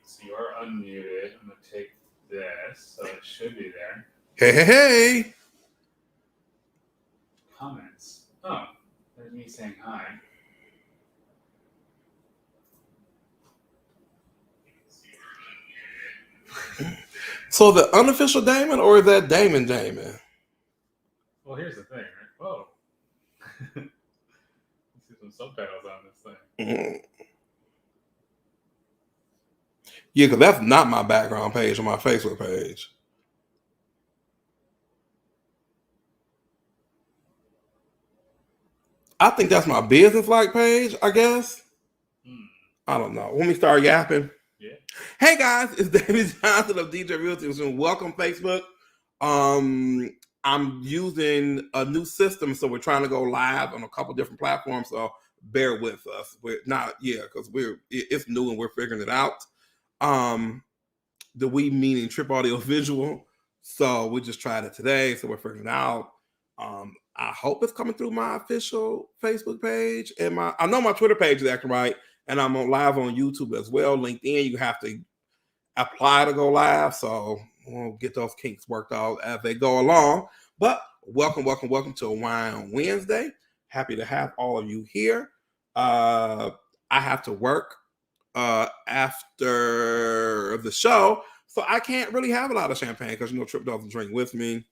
So you are unmuted. I'm gonna take this, so it should be there. Hey. Comments. Oh, there's me saying hi. So the unofficial Damon, or is that Damon Damon? Well, here's the thing, right? Whoa. Let's see some subtitles on this thing. Mm. Yeah, because that's not my background page on my Facebook page. I think that's my business like page, I guess. I don't know. Let me start yapping. Yeah. Hey guys, it's David Johnson of DJ Realty. Welcome, Facebook. I'm using a new system, so we're trying to go live on a couple different platforms. So bear with us. We're not, because it's new and we're figuring it out. The we meaning Trip Audio Visual. So we just tried it today, so we're figuring it out. I hope it's coming through my official Facebook page and I know my Twitter page is acting right, and I'm on live on YouTube as well. LinkedIn, you have to apply to go live, so we'll get those kinks worked out as they go along. But welcome to a Wine Wednesday. Happy to have all of you here. I have to work after the show, so I can't really have a lot of champagne because Trip doesn't drink with me.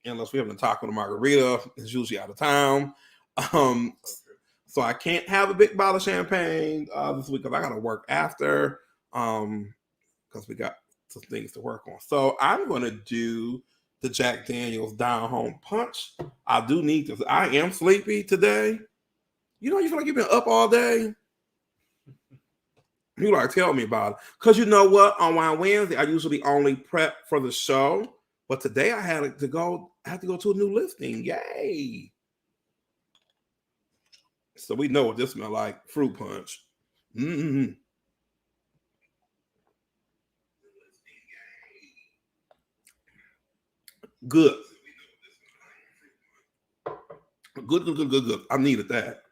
Unless we have a taco and a margarita, it's usually out of town. So I can't have a big bottle of champagne this week because I got to work after. Because we got some things to work on. So I'm going to do the Jack Daniel's Down Home Punch. I do need this. I am sleepy today. You feel like you've been up all day. You tell me about it. Because you know what? On Wine Wednesday, I usually only prep for the show. But today I had to go to a new listing. Yay. So we know what this smells like. Fruit punch. Mm-hmm. Good. Good. I needed that.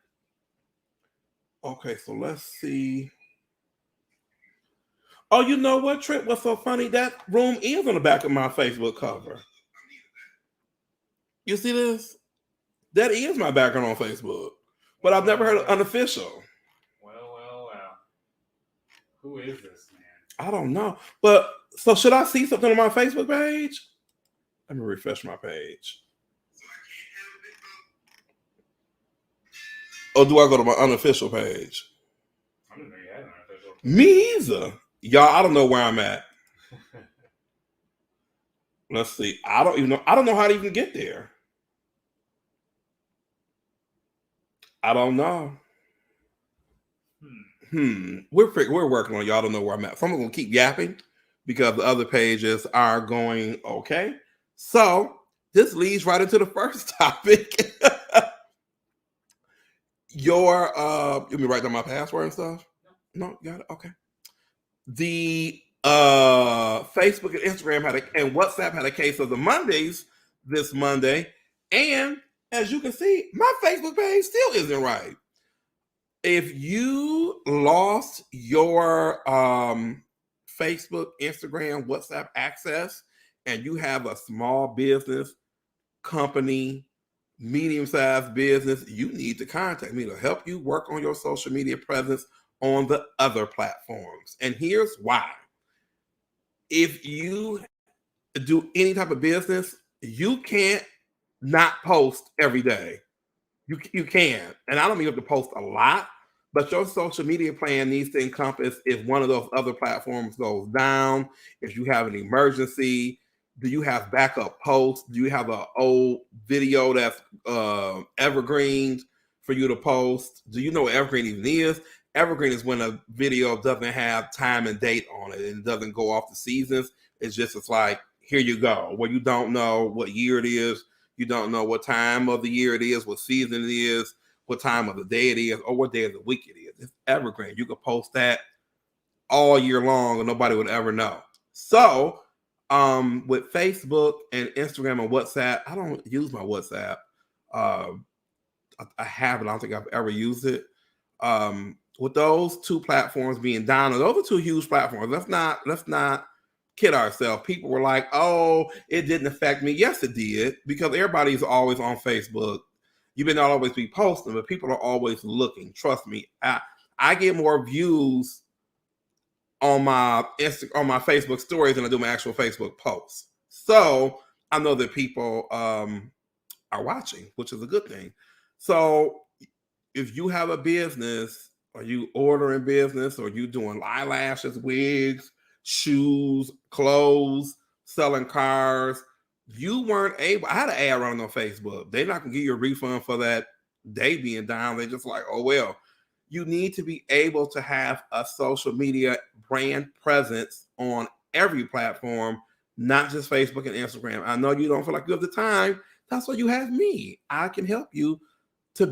Okay, so let's see. Oh, you know what, Trip? What's so funny? That room is on the back of my Facebook cover. You see this? That is my background on Facebook. But I've never heard of unofficial. Well. Who is this man? I don't know. But, so should I see something on my Facebook page? Let me refresh my page. Or do I go to my unofficial page? I didn't know you had an unofficial. Me either. Y'all, I don't know where I'm at. Let's see. I don't know how to even get there. I don't know. We're working on it. Y'all don't know where I'm at. So I'm gonna keep yapping because the other pages are going okay. So this leads right into the first topic. You me write down my password and stuff? No, got it. Okay. The Facebook and Instagram and WhatsApp had a case of the Mondays this Monday, and as you can see, my Facebook page still isn't right. If you lost your Facebook, Instagram, WhatsApp access, and you have a small business, company, medium-sized business, you need to contact me to help you work on your social media presence on the other platforms. And here's why. If you do any type of business, you can't not post every day. You can. And I don't mean you have to post a lot, but your social media plan needs to encompass if one of those other platforms goes down, if you have an emergency, do you have backup posts? Do you have an old video that's evergreen for you to post? Do you know what evergreen even is? Evergreen is when a video doesn't have time and date on it and it doesn't go off the seasons. It's like, here you go, where you don't know what year it is. You don't know what time of the year it is, what season it is, what time of the day it is, or what day of the week it is. It's evergreen. You can post that all year long and nobody would ever know. So with Facebook and Instagram and WhatsApp, I don't use my WhatsApp. I haven't. I don't think I've ever used it. with those two platforms being down, and those are two huge platforms. Let's not kid ourselves. People were like, "Oh, it didn't affect me." Yes, it did, because everybody's always on Facebook. You may not always be posting, but people are always looking. Trust me, I get more views on my Facebook stories than I do my actual Facebook posts. So I know that people are watching, which is a good thing. So if you have a business, or you ordering business, or you doing eyelashes, wigs, shoes, clothes, selling cars, you weren't able. I had an ad running on Facebook. They're not gonna give you a refund for that day being down. They're just like, oh well. You need to be able to have a social media brand presence on every platform, not just Facebook and Instagram. I know you don't feel like you have the time. That's why you have me. I can help you to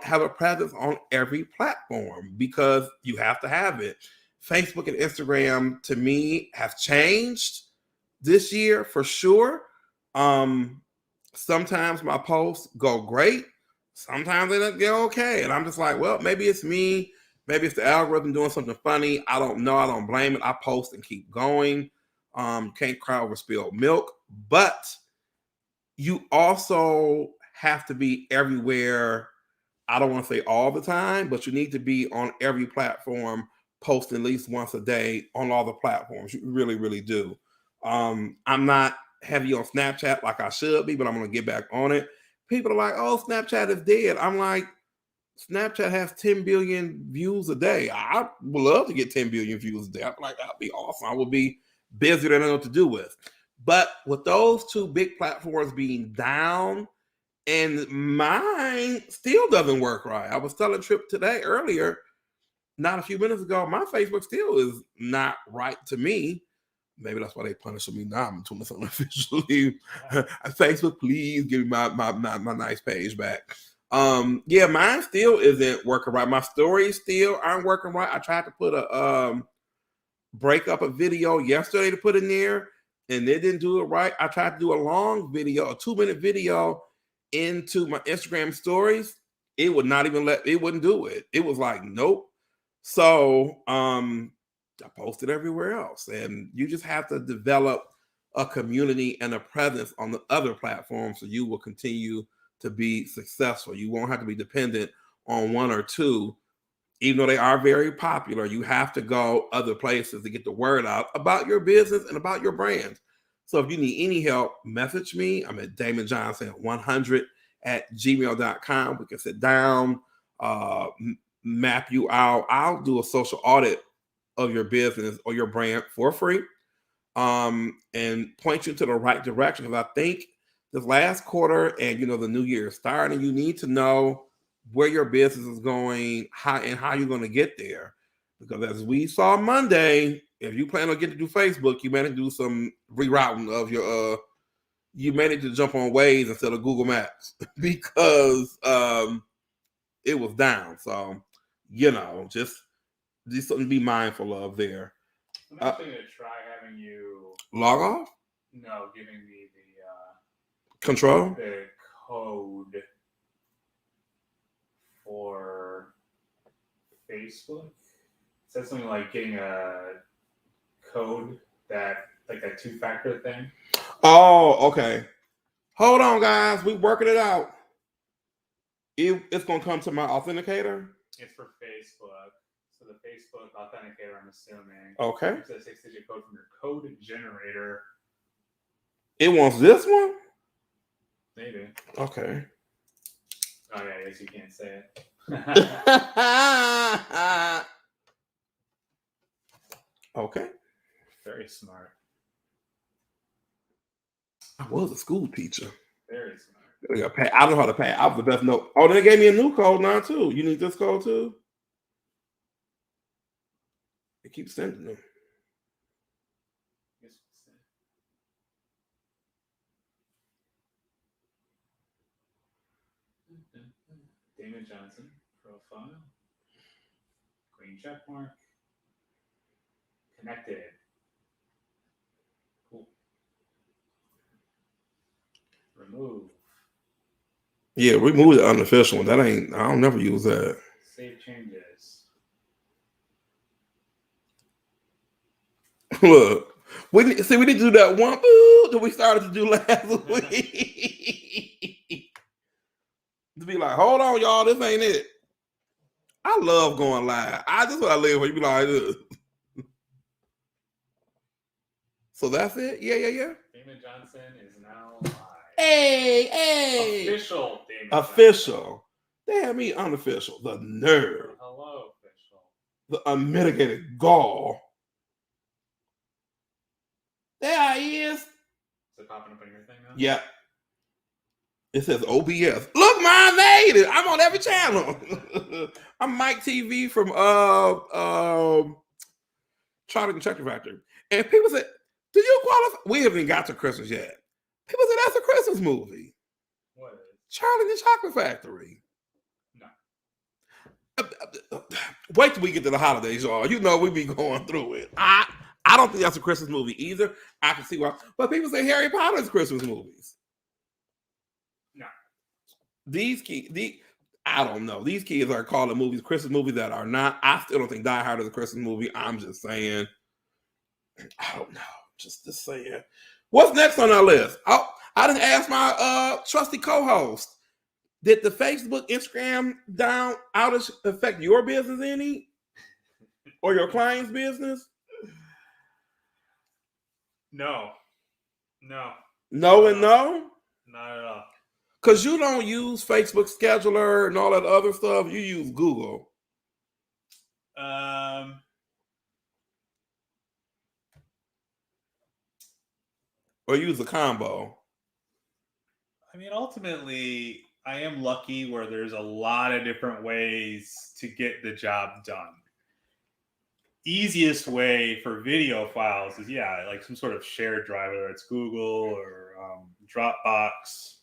have a presence on every platform, because you have to have it. Facebook and Instagram to me have changed this year for sure. Sometimes my posts go great, sometimes they don't go okay, and I'm just like, well, maybe it's me, maybe it's the algorithm doing something funny. I don't know. I don't blame it. I post and keep going. Can't cry over spilled milk, but you also have to be everywhere. I don't want to say all the time, but you need to be on every platform, posting at least once a day on all the platforms. You really, really do. I'm not heavy on Snapchat like I should be, but I'm going to get back on it. People are like, oh, Snapchat is dead. I'm like, Snapchat has 10 billion views a day. I would love to get 10 billion views a day. I'm like, that'd be awesome. I would be busier than I know what to do with. But with those two big platforms being down, and mine still doesn't work right. I was telling Trip today earlier, not a few minutes ago, my Facebook still is not right to me. Maybe that's why they punishing me now. I'm doing this unofficially. Facebook, please give me my nice page back. Yeah, mine still isn't working right. My stories still aren't working right. I tried to put a break up a video yesterday to put in there, and they didn't do it right. I tried to do a long video, a 2-minute video into my Instagram stories. It would not even it wouldn't do it. It was like, nope. So I posted everywhere else. And you just have to develop a community and a presence on the other platforms, so you will continue to be successful. You won't have to be dependent on one or two. Even though they are very popular, you have to go other places to get the word out about your business and about your brand. So if you need any help, message me. I'm at DamonJohnson100@gmail.com. We can sit down, map you out. I'll do a social audit of your business or your brand for free, and point you to the right direction. Because I think this last quarter and the new year is starting, you need to know where your business is going, how you're going to get there. Because as we saw Monday, if you plan on getting to do Facebook, you may need to do some rerouting of your you may need to jump on Waze instead of Google Maps because it was down. So just something to be mindful of there. I'm actually going to try having you log off. No, giving me the control, the code for Facebook. It says something like getting a code that, like a 2-factor thing. Oh, okay. Hold on, guys. We're working it out. It's going to come to my authenticator. It's for Facebook. So the Facebook authenticator, I'm assuming. Okay. It's a 6-digit code from your code generator. It wants this one? Maybe. Okay. Oh, yeah, I guess you can't say it. Okay. Very smart. I was a school teacher. Very smart. I don't know how to pay. I was the best note. Oh, they gave me a new code now, too. You need this code, too? They keep sending them. Damon Johnson profile. Green check mark. Connected. Cool. Remove. Yeah, remove the unofficial one. That ain't. I don't never use that. Save changes. Look, we need to do that one boo that we started to do last week. To be like, hold on, y'all, this ain't it. I love going live. That's what I live for. You be like, ugh. So that's it. Yeah. Damon Johnson is now live. Hey. Official Damon Official. Damn me, unofficial. The nerve. Hello, official. The unmitigated gall. There he is. Is it popping up on your thing now? Yeah. It says OBS. Look, mine made it. I'm on every channel. I'm Mike TV from Charlie and Chucky Factory. And people say, do you qualify? We haven't even got to Christmas yet. People say that's a Christmas movie. What is? Charlie and the Chocolate Factory. No. Wait till we get to the holidays, y'all. You know we be going through it. I don't think that's a Christmas movie either. I can see why. But people say Harry Potter is Christmas movies. No. I don't know. These kids are calling movies Christmas movies that are not. I still don't think Die Hard is a Christmas movie. I'm just saying. I don't know. Just saying. What's next on our list? Oh, I didn't ask my trusty co-host. Did the Facebook, Instagram outage affect your business any? Or your client's business? No. No and no? Not at all. Because you don't use Facebook Scheduler and all that other stuff. You use Google. Or use a combo. I mean, ultimately, I am lucky where there's a lot of different ways to get the job done. Easiest way for video files is, like some sort of shared drive, whether it's Google or Dropbox.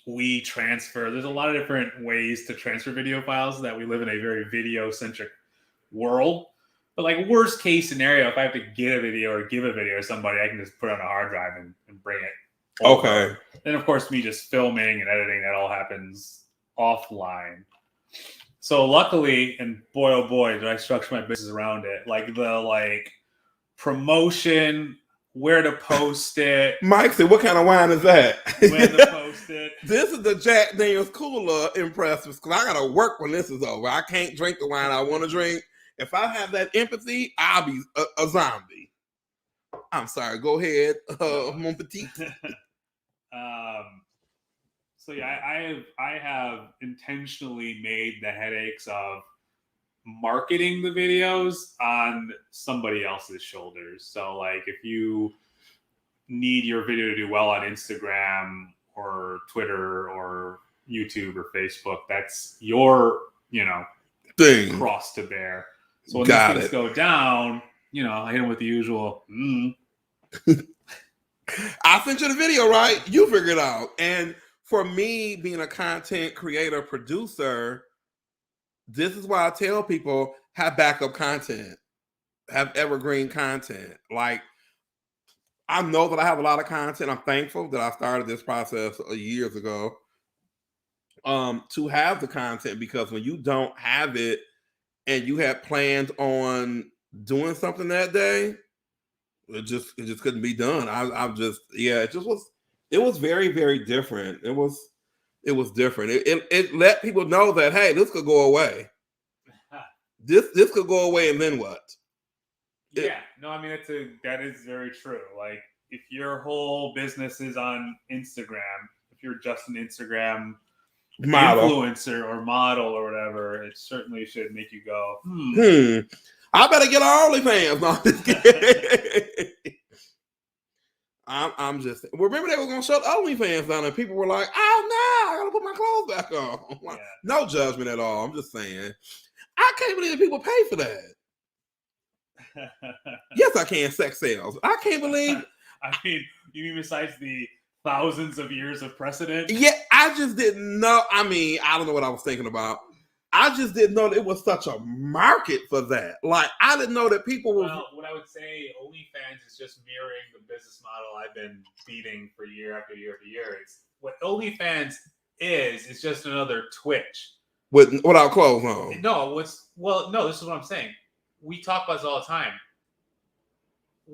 WeTransfer. There's a lot of different ways to transfer video files that we live in a very video-centric world. But like worst case scenario, if I have to get a video or give a video to somebody, I can just put it on a hard drive and bring it over. Okay. Then, of course, me just filming and editing, that all happens offline. So luckily, and boy, oh boy, did I structure my business around it. Like the promotion, where to post it. Mike said, what kind of wine is that? When to post it. This is the Jack Daniel's Cooler impressive because I got to work when this is over. I can't drink the wine I want to drink. If I have that empathy, I'll be a zombie. I'm sorry. Go ahead, mon petit. So yeah, I have intentionally made the headaches of marketing the videos on somebody else's shoulders. So like if you need your video to do well on Instagram or Twitter or YouTube or Facebook, that's your, thing. Cross to bear. So when these things go down, I hit them with the usual. I sent you the video, right? You figure it out. And for me, being a content creator, producer, this is why I tell people have backup content, have evergreen content. Like, I know that I have a lot of content. I'm thankful that I started this process years ago to have the content, because when you don't have it and you had planned on doing something that day, it just couldn't be done. It was very, very different. It was different. It let people know that, hey, this could go away. This could go away, and then what? That is very true. Like if your whole business is on Instagram, if you're just an Instagram influencer or model or whatever, it certainly should make you go, I better get on OnlyFans. No, I'm just remember they were gonna shut OnlyFans down, and people were like, "Oh no, I gotta put my clothes back on." Like, no judgment at all. I'm just saying, I can't believe that people pay for that. Yes, I can. Sex sales. I can't believe. I mean, you mean besides the thousands of years of precedent? Yeah, I just didn't know. I mean, I don't know what I was thinking about. I just didn't know that it was such a market for that. Like, I didn't know that people were. Well, what I would say, OnlyFans is just mirroring the business model I've been feeding for year after year after year. It's what OnlyFans is just another Twitch without clothes on. No, this is what I'm saying. We talk about this all the time.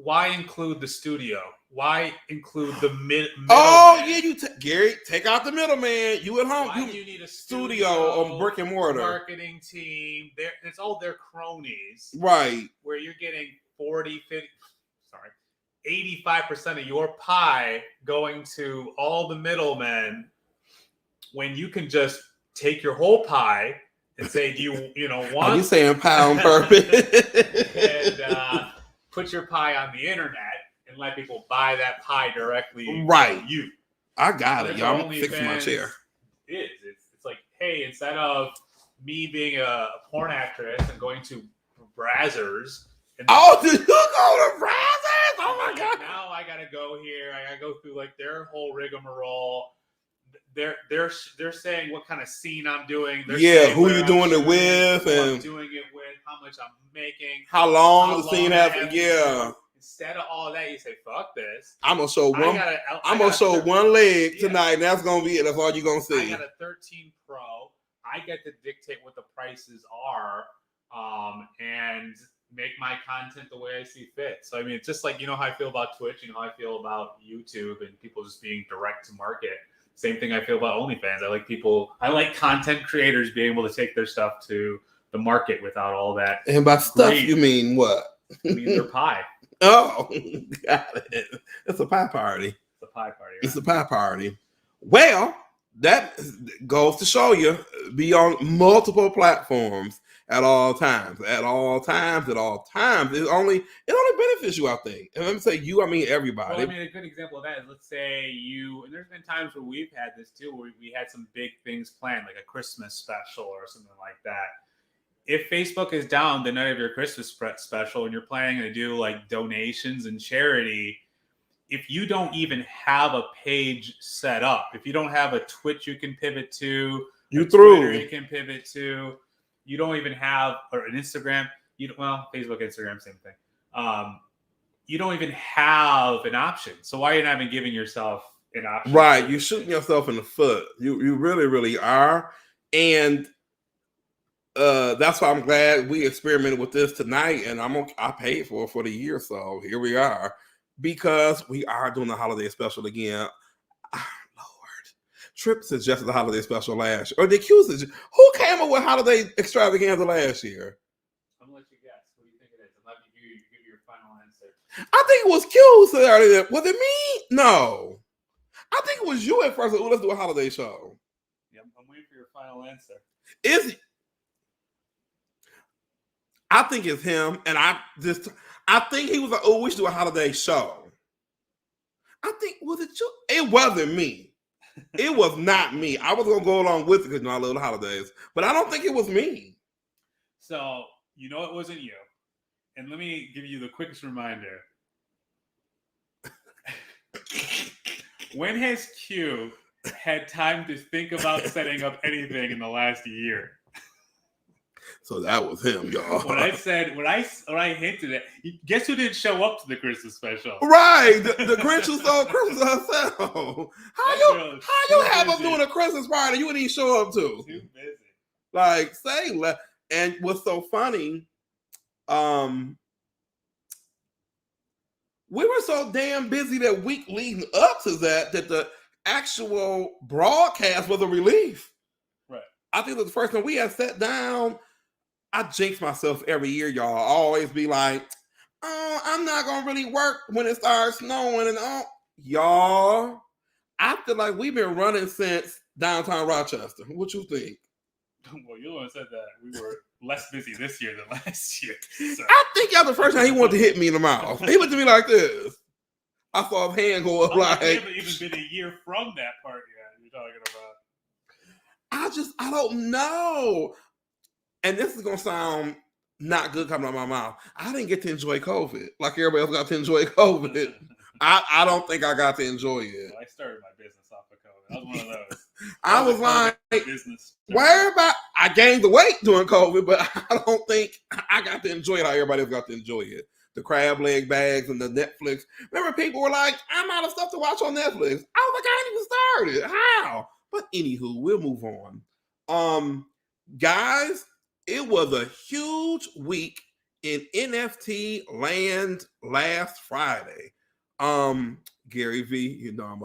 why include the studio? Wwhy include the middleman? Oh yeah, Gary, take out the middleman. You at home? Why do you need a studio or brick and mortar marketing team? It's all their cronies, right? Where you're getting 85% of your pie going to all the middlemen, when you can just take your whole pie and say, do you want? Are you saying pie on purpose? And put your pie on the internet and let people buy that pie directly right. from you. I got it, y'all. I'm fixing my chair. It's like, hey, instead of me being a porn actress and going to Brazzers. Did you go to Brazzers? Oh my God. Now I gotta go here. I gotta go through like their whole rigmarole. They're saying what kind of scene I'm doing. Who you doing it with, and I'm doing it with, how much I'm making, how long the scene has. Yeah. Instead of all that, you say, "Fuck this." I'm gonna show one. I'm gonna show one leg tonight, and that's gonna be it. That's all you're gonna see. I got a 13 Pro. I get to dictate what the prices are, and make my content the way I see fit. So I mean, it's just like, how I feel about Twitch, how I feel about YouTube, and people just being direct to market. Same thing I feel about OnlyFans. I like content creators being able to take their stuff to the market without all that. And by stuff, you mean what? I mean their pie. Oh, got it. It's a pie party. It's a pie party. Right? It's a pie party. Well, that goes to show you, be on multiple platforms at all times. At all times. It only benefits you, I think. And let me say you, I mean everybody. Well, I mean, a good example of that is, let's say and there's been times where we've had this too, where we had some big things planned, like a Christmas special or something like that. If Facebook is down the night of your Christmas special and you're planning to do like donations and charity, if you don't even have a page set up, if you don't have a Twitch you can pivot to, Twitter you can pivot to, you don't even have, or an Instagram, Facebook, Instagram, same thing. You don't even have an option. So why are you not even giving yourself an option? Right, you're shooting yourself in the foot. You really, really are. And that's why I'm glad we experimented with this tonight, and I paid for the year, so here we are, because we are doing the holiday special again. Lord, Trip suggested the holiday special last year, or the Q suggested. Who came up with holiday extravaganza last year? I'm gonna let you guess. What do you think it is? I'm letting you give your final answer. I think it was Q. Was it me? No, I think it was you at first. Let's do a holiday show. Yeah, I'm waiting for your final answer. Is it? I think it's him, and I think he was like, "Oh, we should do a holiday show." I think, was it you? It wasn't me. It was not me. I was gonna go along with it because I love the holidays, but I don't think it was me. So it wasn't you, and let me give you the quickest reminder. When has Q had time to think about setting up anything in the last year? So that was him, y'all. When I hinted at, guess who didn't show up to the Christmas special? Right, the Grinch who stole Christmas herself. How you have us doing a Christmas party you wouldn't even show up to? Too busy. Like, and what's so funny, we were so damn busy that week leading up to that the actual broadcast was a relief. Right. I think it was the first time we had sat down. I jinx myself every year, y'all. I always be like, "Oh, I'm not gonna really work when it starts snowing," and y'all. I feel like we've been running since downtown Rochester. What you think? Well, you only said that we were less busy this year than last year. So. I think y'all the first time he wanted to hit me in the mouth. He looked at me like this. I saw his hand go up like. It haven't even been a year from that part yet. You're talking about. I don't know. And this is gonna sound not good coming out of my mouth. I didn't get to enjoy COVID like everybody else got to enjoy COVID. I don't think I got to enjoy it. Well, I started my business off of COVID. I was one of those. I was like, where about? I gained the weight during COVID, but I don't think I got to enjoy it how everybody else got to enjoy it. The crab leg bags and the Netflix. Remember, people were like, "I'm out of stuff to watch on Netflix." I was like, I ain't even started. How? But anywho, we'll move on. Guys. It was a huge week in NFT land last Friday. Gary V, you know I'm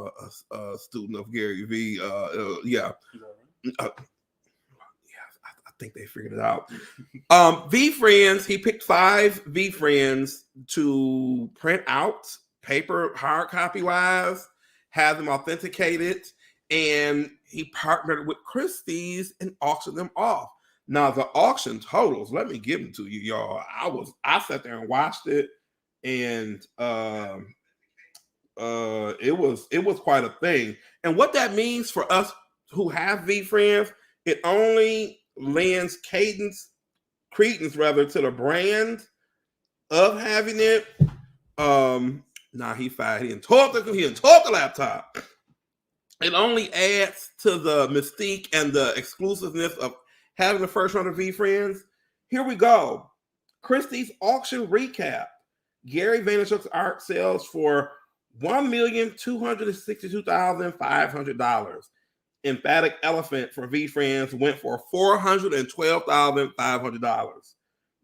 a student of Gary V. Yeah. I think they figured it out. VeeFriends, he picked 5 VeeFriends to print out paper, hard copy wise, have them authenticated, and he partnered with Christie's and auctioned them off. Now the auction totals, let me give them to you, y'all. I sat there and watched it, and it was quite a thing. And what that means for us who have VeeFriends, it only lends credence rather to the brand of having it. Nah, he fired. He didn't talk the laptop. It only adds to the mystique and the exclusiveness of having the first round of VeeFriends. Here we go. Christie's auction recap. Gary Vaynerchuk's art sells for $1,262,500. Emphatic Elephant for VeeFriends went for $412,500.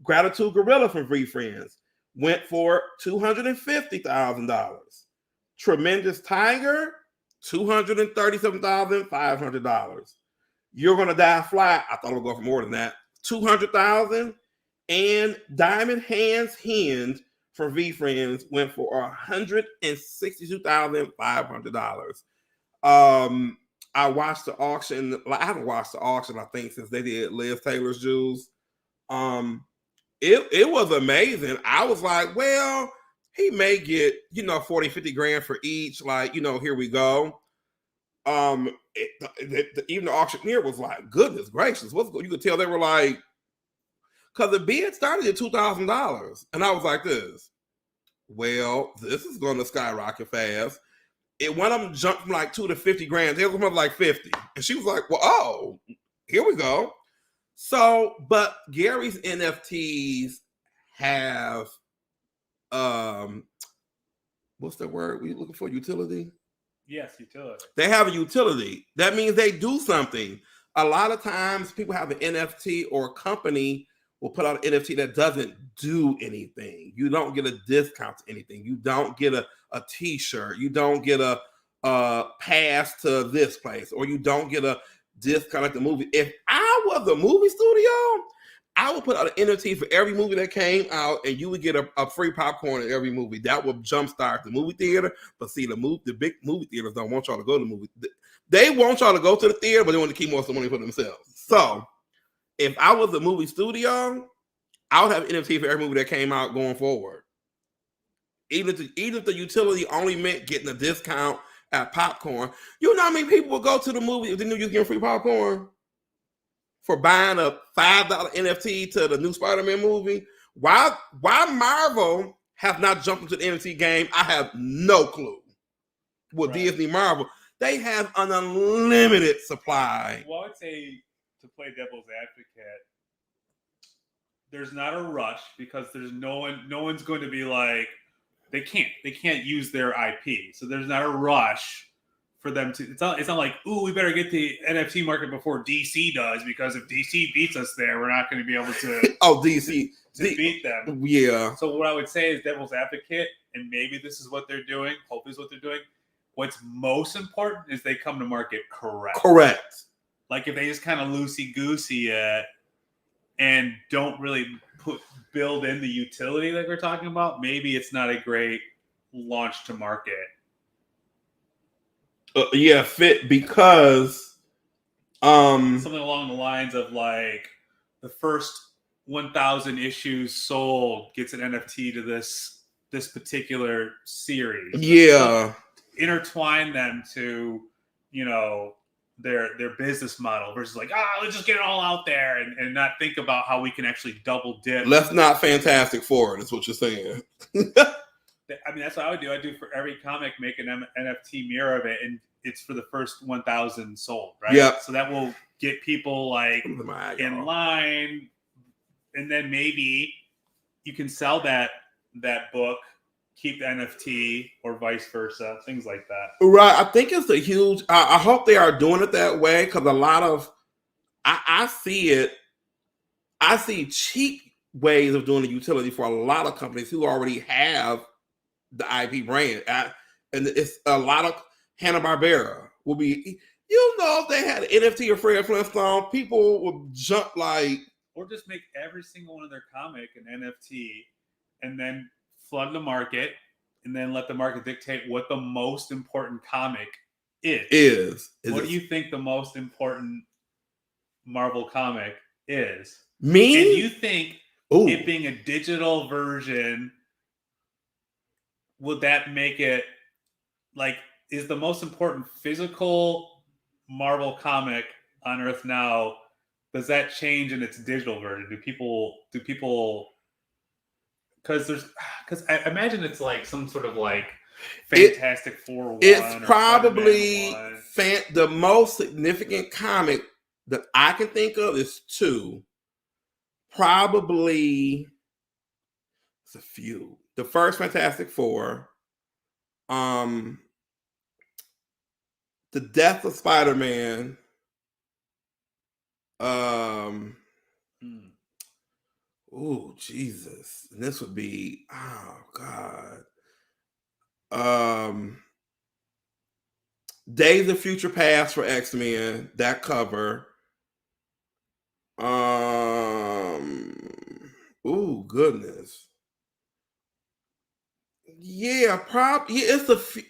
Gratitude Gorilla for VeeFriends went for $250,000. Tremendous Tiger, $237,500. You're Gonna Die Fly, I thought it would go for more than that, $200,000. And Diamond Hands Hinged for VeeFriends went for $162,500. I watched the auction. I haven't watched the auction, I think, since they did Liz Taylor's jewels. It was amazing. I was like, well, he may get, 40, 50 grand for each. Like, here we go. Even the auctioneer was like, goodness gracious, what's going? You could tell they were like, because the bid started at $2,000, and I was like, this is going to skyrocket fast. One of them jumped from like 2 to 50 grand. The other one was like 50. And she was like, well, oh, here we go. So, but Gary's NFTs have, what's the word we looking for? Utility? Yes, utility. They have a utility. That means they do something. A lot of times people have an NFT or a company will put out an NFT that doesn't do anything. You don't get a discount to anything. You don't get a t-shirt. You don't get a pass to this place, or you don't get a discount at the movie. If I was a movie studio, I would put out an NFT for every movie that came out, and you would get a free popcorn in every movie. That would jumpstart the movie theater. But see, the big movie theaters don't want y'all to go to the movie. They want y'all to go to the theater, but they want to keep most of the money for themselves. So if I was a movie studio, I would have an NFT for every movie that came out going forward. Even if the utility only meant getting a discount at popcorn. You know how many people would go to the movie if they knew you were getting free popcorn for buying a $5 NFT to the new Spider-Man movie? Why Marvel have not jumped into the NFT game, I have no clue. With right. Disney Marvel, they have an unlimited supply. Well, I would say, to play devil's advocate, there's not a rush because there's no one's going to be like, they can't use their IP. So there's not a rush for them to, it's not like, ooh, we better get the NFT market before DC does, because if DC beats us there, we're not going to be able to DC to beat them. Yeah. So what I would say is devil's advocate, and maybe this is what they're doing, hopefully is what they're doing. What's most important is they come to market correct. Correct. Like if they just kind of loosey-goosey it and don't really build in the utility like we're talking about, maybe it's not a great launch to market. Fit because something along the lines of like the first 1,000 issues sold gets an NFT to this particular series. Yeah. So intertwine them to, their business model versus like, let's just get it all out there and not think about how we can actually double dip. Let's not Fantastic Four it, is what you're saying. I mean, that's what I would do. I do for every comic, make an NFT mirror of it, and it's for the first 1,000 sold, right? Yeah. So that will get people like in line, and then maybe you can sell that book, keep the NFT, or vice versa, things like that. Right. I think it's a huge. I hope they are doing it that way, because a lot of I see it. I see cheap ways of doing the utility for a lot of companies who already have the IP brand. And it's a lot of Hanna-Barbera will be, if they had an NFT of Fred Flintstone, people would jump like. Or just make every single one of their comic an NFT and then flood the market and then let the market dictate what the most important comic is. What do you think the most important Marvel comic is? Me? And do you think it being a digital version, would that make it like, is the most important physical Marvel comic on Earth now, does that change in its digital version? Do people because I imagine it's like some sort of like Fantastic Four 1. It's probably the most significant comic that I can think of is two. Probably it's a few. The first Fantastic Four, the death of Spider-Man, oh Jesus, and this would be, oh God, Days of Future Past for X-Men, that cover. Oh goodness. Yeah, probably. Yeah,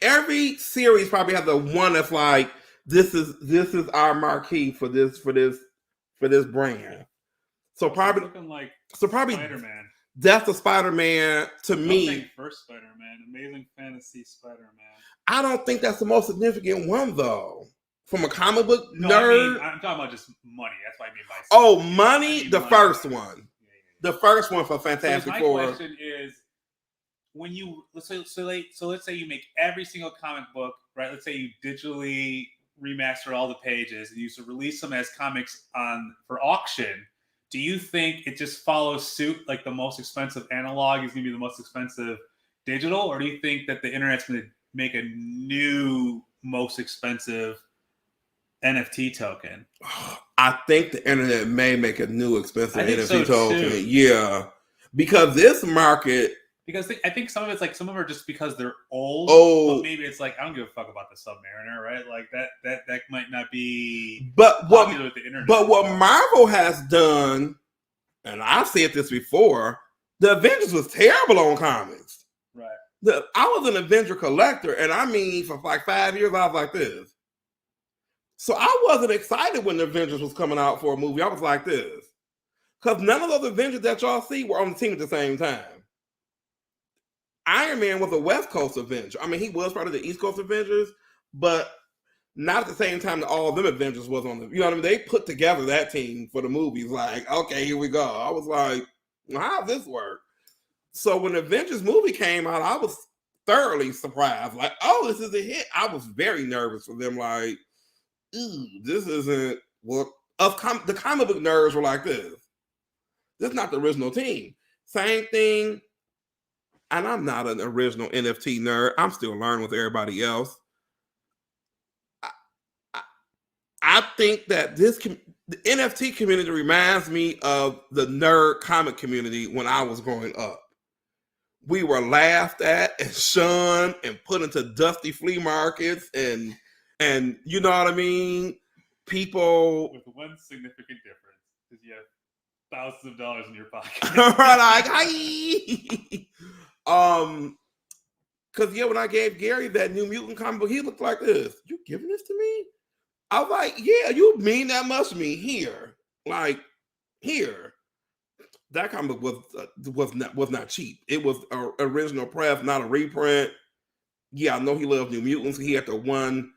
every series probably has the one that's like, this is our marquee for this brand. So probably looking like Spider-Man. That's the Spider-Man to me. First Spider-Man, Amazing Fantasy Spider-Man. I don't think that's the most significant one though. From a comic book nerd. I'm talking about just money. That's what I mean by. Oh, money. The first one. The first one for Fantastic Four. My question is, when you let's say you make every single comic book, right? Let's say you digitally remaster all the pages and you release them as comics for auction. Do you think it just follows suit, like the most expensive analog is going to be the most expensive digital, or do you think that the internet's going to make a new most expensive NFT token? I think the internet may make a new expensive NFT token. Too. Yeah, because this market. Because I think some of it's like, some of them are just because they're old. But maybe it's like, I don't give a fuck about the Submariner, right? Like that might not be popular with the internet. But what Marvel has done, and I've said this before, the Avengers was terrible on comics. Right. I was an Avenger collector, and I mean, for like 5 years, I was like this. So I wasn't excited when the Avengers was coming out for a movie. I was like this. Because none of those Avengers that y'all see were on the team at the same time. Iron Man was a West Coast Avenger. I mean, he was part of the East Coast Avengers, but not at the same time that all of them Avengers was on the, you know what I mean? They put together that team for the movies. Like, okay, here we go. I was like, well, how does this work? So when the Avengers movie came out, I was thoroughly surprised. Like, oh, this is a hit. I was very nervous for them. Like, this isn't what the comic book nerds were like this. This is not the original team. Same thing. And I'm not an original NFT nerd. I'm still learning with everybody else. I think that the NFT community reminds me of the nerd comic community when I was growing up. We were laughed at and shunned and put into dusty flea markets and you know what I mean? People with one significant difference is you have thousands of dollars in your pocket. Right, like, hi. Because when I gave Gary that New Mutant comic book, he looked like this. You giving this to me? I was like, yeah, you mean that much to me here. Like, here. That comic book was not cheap. It was an original press, not a reprint. Yeah, I know he loved New Mutants. He had the one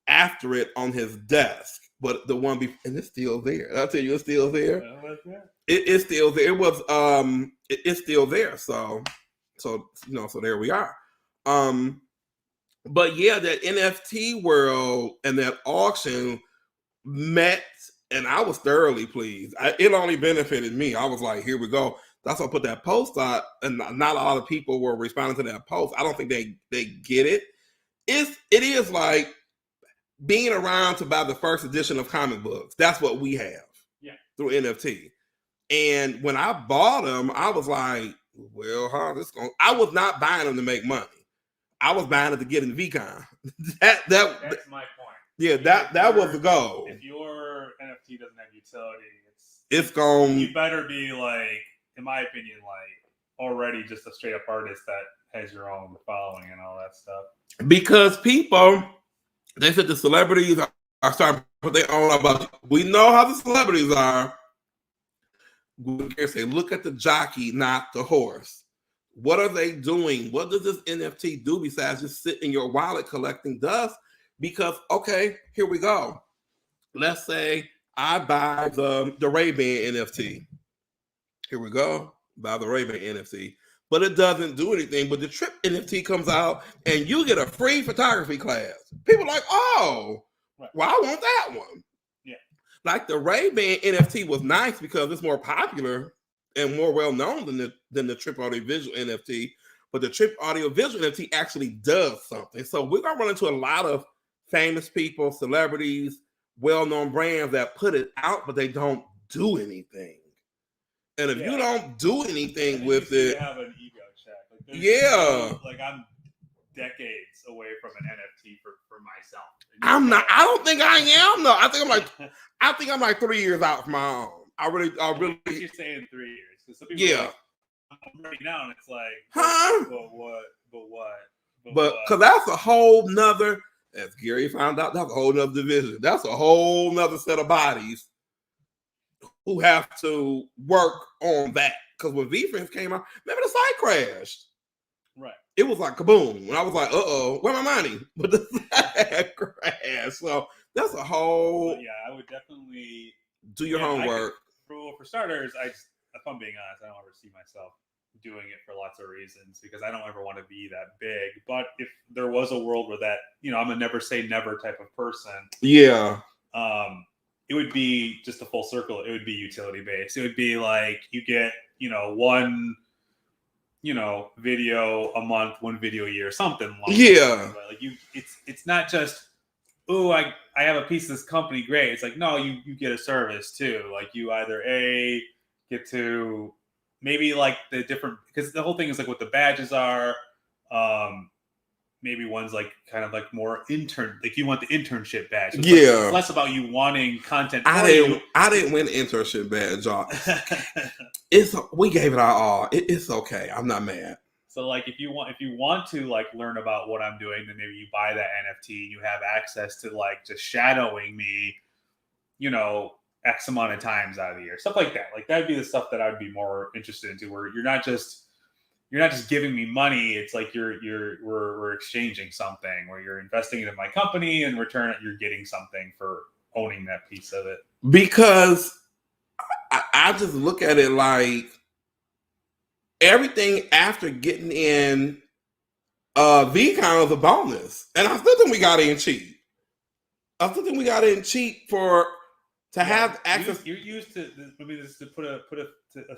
after it on his desk, but the one before, and it's still there. I'll tell you, it's still there. It's still there. It was it's still there. So there we are. But yeah, that NFT world and that auction met, and I was thoroughly pleased. It only benefited me. I was like, here we go. That's why I put that post out, and not a lot of people were responding to that post. I don't think they get it. It is like being around to buy the first edition of comic books. That's what we have through NFT. And when I bought them, I was like, well, I was not buying them to make money. I was buying it to get in the VCon. That's my point. Yeah, that was the goal. If your NFT doesn't have utility, it's going. You better be like, in my opinion, like already just a straight up artist that has your own following and all that stuff. Because people, they said the celebrities are starting to put their own about you. We know how the celebrities are. We can say, look at the jockey, not the horse. What are they doing? What does this NFT do besides just sit in your wallet collecting dust? Because, okay, here we go. Let's say I buy the Ray-Ban NFT. Here we go. Buy the Ray-Ban NFT. But it doesn't do anything. But the Trip NFT comes out and you get a free photography class. People are like, oh, right. Well, I want that one. Yeah. Like the Ray-Ban NFT was nice because it's more popular and more well-known than the Trip Audio Visual NFT. But the Trip Audio Visual NFT actually does something. So we're going to run into a lot of famous people, celebrities, well-known brands that put it out, but they don't do anything. And if you don't do anything with it, you have an ego check. Like I'm decades away from an NFT for myself. I'm not. I don't think I am. No, I think I'm like 3 years out from my own. I really. You're saying 3 years? Because some people I'm right now, and it's like, huh? But what? But because that's a whole nother. As Gary found out, that's a whole nother division. That's a whole nother set of bodies who have to work on that. Because when VFriends came out, remember the site crashed. Right. It was like kaboom. And I was like, where my money? But the site crashed. So that's a whole. But yeah, I would definitely do your homework. For starters, if I'm being honest, I don't ever see myself doing it for lots of reasons because I don't ever want to be that big. But if there was a world where that, I'm a never say never type of person. Yeah. It would be just a full circle. It would be utility based. It would be like you get, one, video a month, one video a year, something like that. But like it's not just, oh, I have a piece of this company, great. It's like, no, you get a service too. Like you either get to maybe like the different, because the whole thing is like what the badges are. Maybe one's like kind of like more intern, like you want the internship badge. So it's less about you wanting content. I didn't win the internship badge, y'all. We gave it our all. It's okay. I'm not mad. So like if you want to like learn about what I'm doing, then maybe you buy that NFT and you have access to like just shadowing me, X amount of times out of the year, stuff like that. Like that'd be the stuff that I'd be more interested into, where you're not just giving me money. It's like we're exchanging something, where you're investing it in my company, and in return you're getting something for owning that piece of it. Because I just look at it like everything after getting in VCon was a bonus, and I still think we got in cheap. To have access. You're used to. I mean, just to put a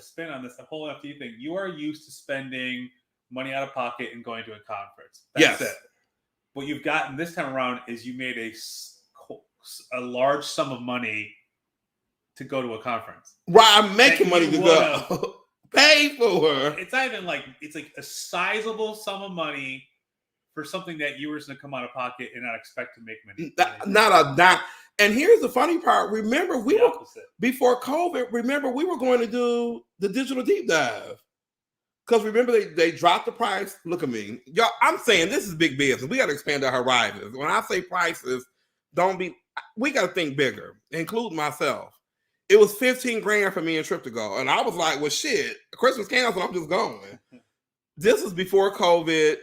spin on this, the whole NFT thing. You are used to spending money out of pocket and going to a conference. That's it. What you've gotten this time around is you made a large sum of money to go to a conference. Right, I'm making money to go. Pay for. It's not even like it's like a sizable sum of money for something that you were going to come out of pocket and not expect to make money. Not a dime. And here's the funny part. Remember, before COVID, we were going to do the digital deep dive. Because remember, they dropped the price. Look at me. Y'all, I'm saying this is big business. We got to expand our horizons. When I say prices, we got to think bigger, including myself. It was $15,000 for me and Trip to go. And I was like, well, shit, Christmas canceled, I'm just going. This is before COVID.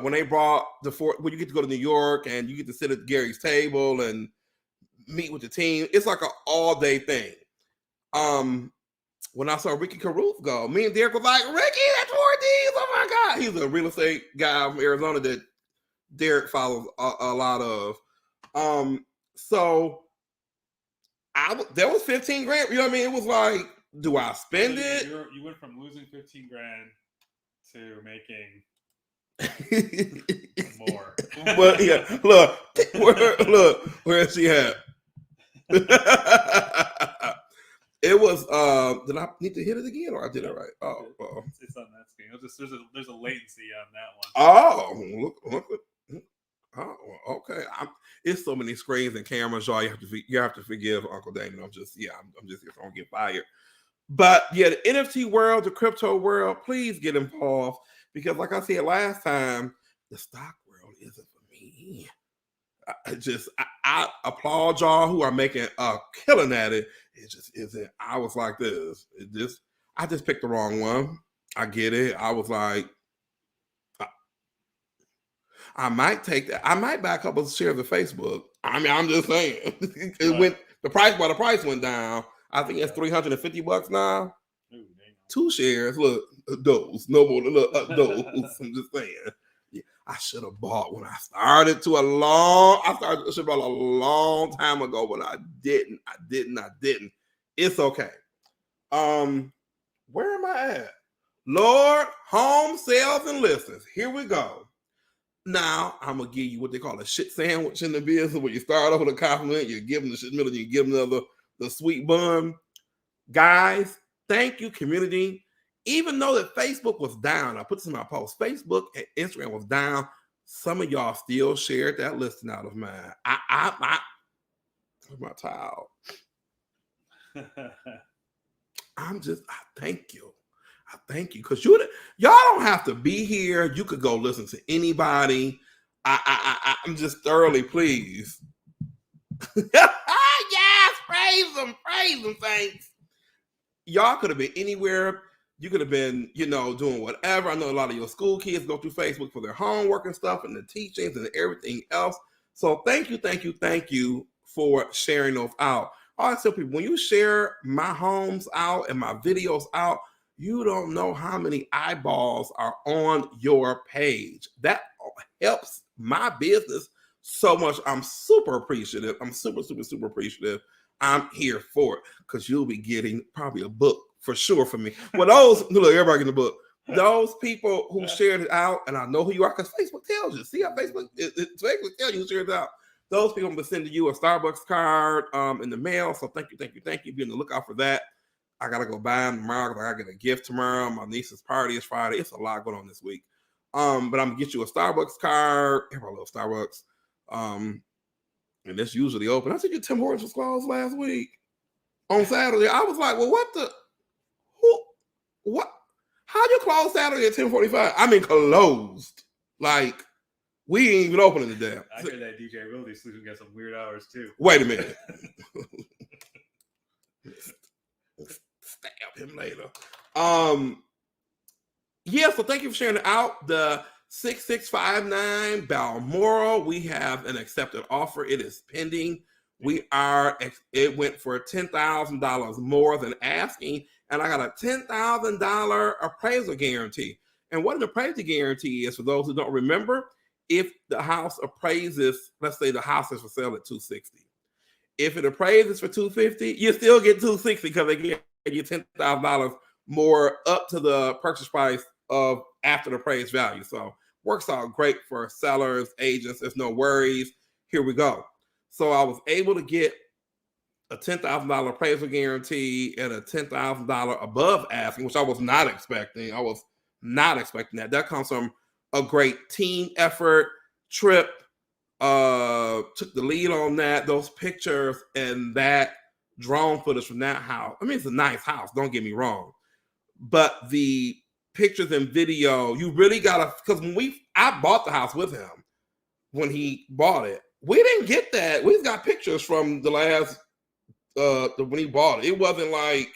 When they brought when you get to go to New York and you get to sit at Gary's table and meet with the team, it's like an all-day thing. When I saw Ricky Caruth go, me and Derek was like, Ricky, that's 4Ds, oh my God. He's a real estate guy from Arizona that Derek follows a lot of. So there was $15,000, you know what I mean? It was like, do I spend it? You went from losing $15,000 to making more. But yeah, look, where is she at? It was. Did I need to hit it again, or I did it right? Oh, it's on that screen. There's a latency on that one. Oh, look. Oh, okay. It's so many screens and cameras, y'all. You have to forgive Uncle Damon. I'm just gonna get fired. But yeah, the NFT world, the crypto world, please get involved because, like I said last time, the stock world isn't for me. I applaud y'all who are making a killing at it. It just isn't. I was like this. I just picked the wrong one. I get it. I was like, I might take that. I might buy a couple of shares of Facebook. I mean, I'm just saying. The price went down. I think it's $350 now. Ooh, 2 shares. Look, those. No more. Look, those. I'm just saying. Yeah, I should have bought when I started. I should have bought a long time ago, but I didn't. It's okay. Where am I at? Lord, home sales and listings. Here we go. Now, I'm going to give you what they call a shit sandwich in the business, where you start off with a compliment, you give them the shit middle, you give them the sweet bun. Guys, thank you, community. Even though that Facebook was down, I put this in my post, Facebook and Instagram was down, some of y'all still shared that listing out of mine. Where's my towel? I thank you. I thank you, because y'all don't have to be here. You could go listen to anybody. I'm just thoroughly pleased. Yes, praise them, thanks. Y'all could have been anywhere. You could have been, doing whatever. I know a lot of your school kids go through Facebook for their homework and stuff and the teachings and everything else. So thank you for sharing those out. I always tell people, when you share my homes out and my videos out, you don't know how many eyeballs are on your page. That helps my business so much. I'm super appreciative. I'm super appreciative. I'm here for it, because you'll be getting probably a book for sure from me. Well, look, everybody getting a book. Those people who shared it out, and I know who you are, because Facebook tells you. See how Facebook tells you who shared it out. Those people will send you a Starbucks card in the mail. So thank you. Be on the lookout for that. I gotta go buy them tomorrow because I gotta get a gift tomorrow. My niece's party is Friday. It's a lot going on this week. But I'm gonna get you a Starbucks card. Everybody loves Starbucks. And it's usually open. I think your Tim Hortons was closed last week on Saturday. I was like, well, what? How you close Saturday at 10:45? I mean, closed. Like, we ain't even opening the damn. I heard that DJ Willie sleeping got some weird hours too. Wait a minute. Stab him later. Yeah, so thank you for sharing it out. The 6659 Balmoral, we have an accepted offer. It is pending. It went for $10,000 more than asking, and I got a $10,000 appraisal guarantee. And what an appraisal guarantee is, for those who don't remember, if the house appraises, let's say the house is for sale at $260. If it appraises for $250, you still get $260 because they get you $10,000 more up to the purchase price of after the appraised value. So works out great for sellers, agents. There's no worries. Here we go. So I was able to get a $10,000 appraisal guarantee and a $10,000 above asking, which I was not expecting. That comes from a great team effort. Trip took the lead on that, those pictures and that drone footage from that house. I mean, it's a nice house, don't get me wrong, but the pictures and video, you really gotta, because I bought the house with him when he bought it. We didn't get that. We just got pictures from the last when he bought it. It wasn't like,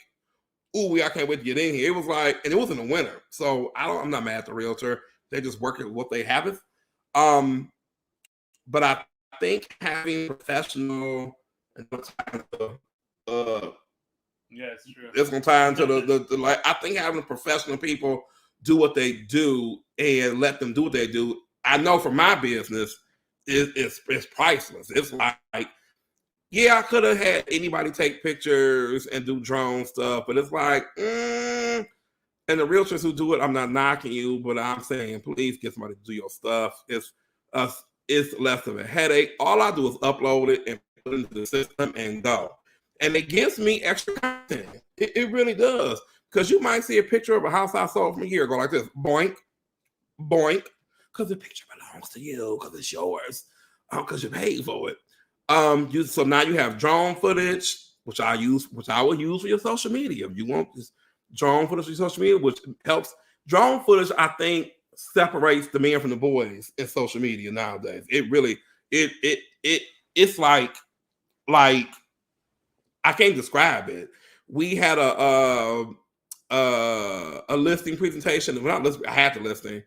ooh, I can't wait to get in here. It was like, and it was in the winter, so I'm not mad at the realtor. They just working with what they have. But I think having professional, yeah, it's true. It's gonna tie into the like. I think having professional people do what they do and let them do what they do. I know for my business, it's priceless. It's like, yeah, I could have had anybody take pictures and do drone stuff, but it's like, and the realtors who do it, I'm not knocking you, but I'm saying, please get somebody to do your stuff. It's less of a headache. All I do is upload it and put it into the system and go. and it gives me extra content. It really does. Because you might see a picture of a house I sold from a year ago like this, boink, boink, because the picture belongs to you, because it's yours, because you paid for it. So now you have drone footage, which I will use for your social media. If you want this drone footage for your social media, which helps. Drone footage, I think, separates the men from the boys in social media nowadays. It really, it's like I can't describe it. We had a listing presentation. Well, not listing, I had the listing.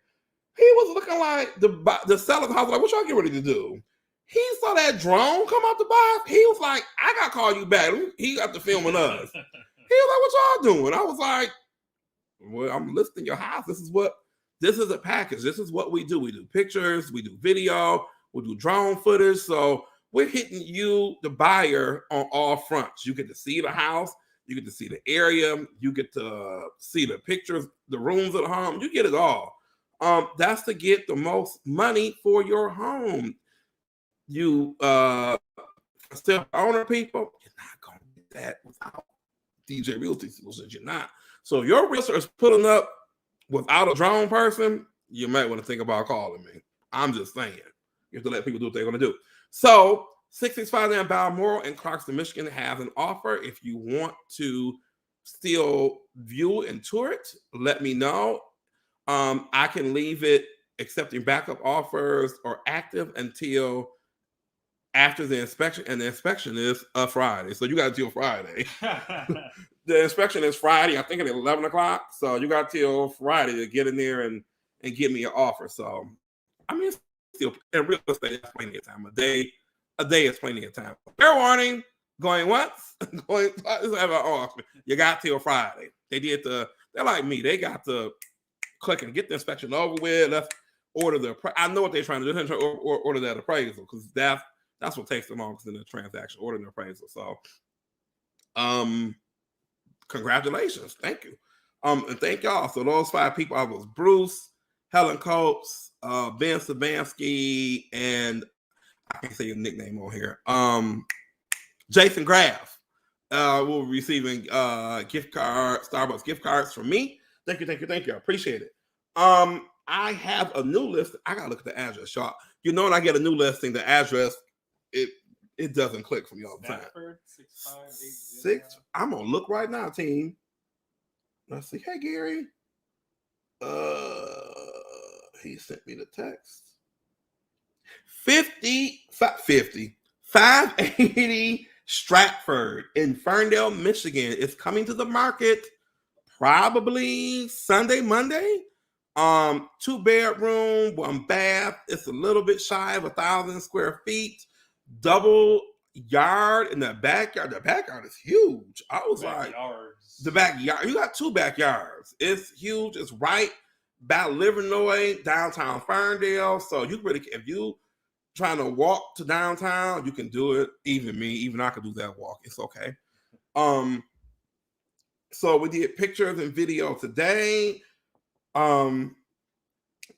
He was looking like the seller's house. Like, what y'all get ready to do? He saw that drone come out the box. He was like, I got to call you back. He got to filming us. He was like, what y'all doing? I was like, well, I'm listing your house. This is a package. This is what we do. We do pictures, we do video, we do drone footage. So we're hitting you, the buyer, on all fronts. You get to see the house. You get to see the area. You get to see the pictures, the rooms of the home. You get it all. That's to get the most money for your home. You still owner people, you're not going to get that without DJ Realty Solutions. You're not. So if your realtor is putting up without a drone person, you might want to think about calling me. I'm just saying. You have to let people do what they're going to do. So 665 in Balmoral in Clarkston, Michigan has an offer. If you want to still view and tour it, let me know. I can leave it accepting backup offers or active until after the inspection, and the inspection is a Friday. So you got till Friday. The inspection is Friday, I think at 11 o'clock. So you got till Friday to get in there and give me an offer. So, I mean, it's still, in real estate, it's plenty of time. A day is plenty of time. Fair warning, going once, going twice, you got till Friday. They're like me. They got to click and get the inspection over with. Let's order I know what they're trying to do. They're trying to order that appraisal, because that's what takes the longest in the transaction, ordering the appraisal. So, congratulations. Thank you. And thank y'all. So those 5 people, I was Bruce, Helen Coates, Ben Sabansky, and I can't say your nickname on here. Jason Graff will be receiving Starbucks gift cards from me. Thank you. I appreciate it. I have a new list. I gotta look at the address, y'all. You know, when I get a new listing, the address, it doesn't click for me all the time. 6. I'm gonna look right now, team. Let's see. Hey, Gary. He sent me the text. 580 Stratford in Ferndale, Michigan. It's coming to the market probably Sunday, Monday. 2-bedroom, 1 bath. It's a little bit shy of 1,000 square feet. Double yard in the backyard. The backyard is huge. I was like, the backyard. You got 2 backyards. It's huge. It's right by Livernois, downtown Ferndale. So you really, if you trying to walk to downtown, you can do it. Even I could do that walk. It's okay. So we did pictures and video today.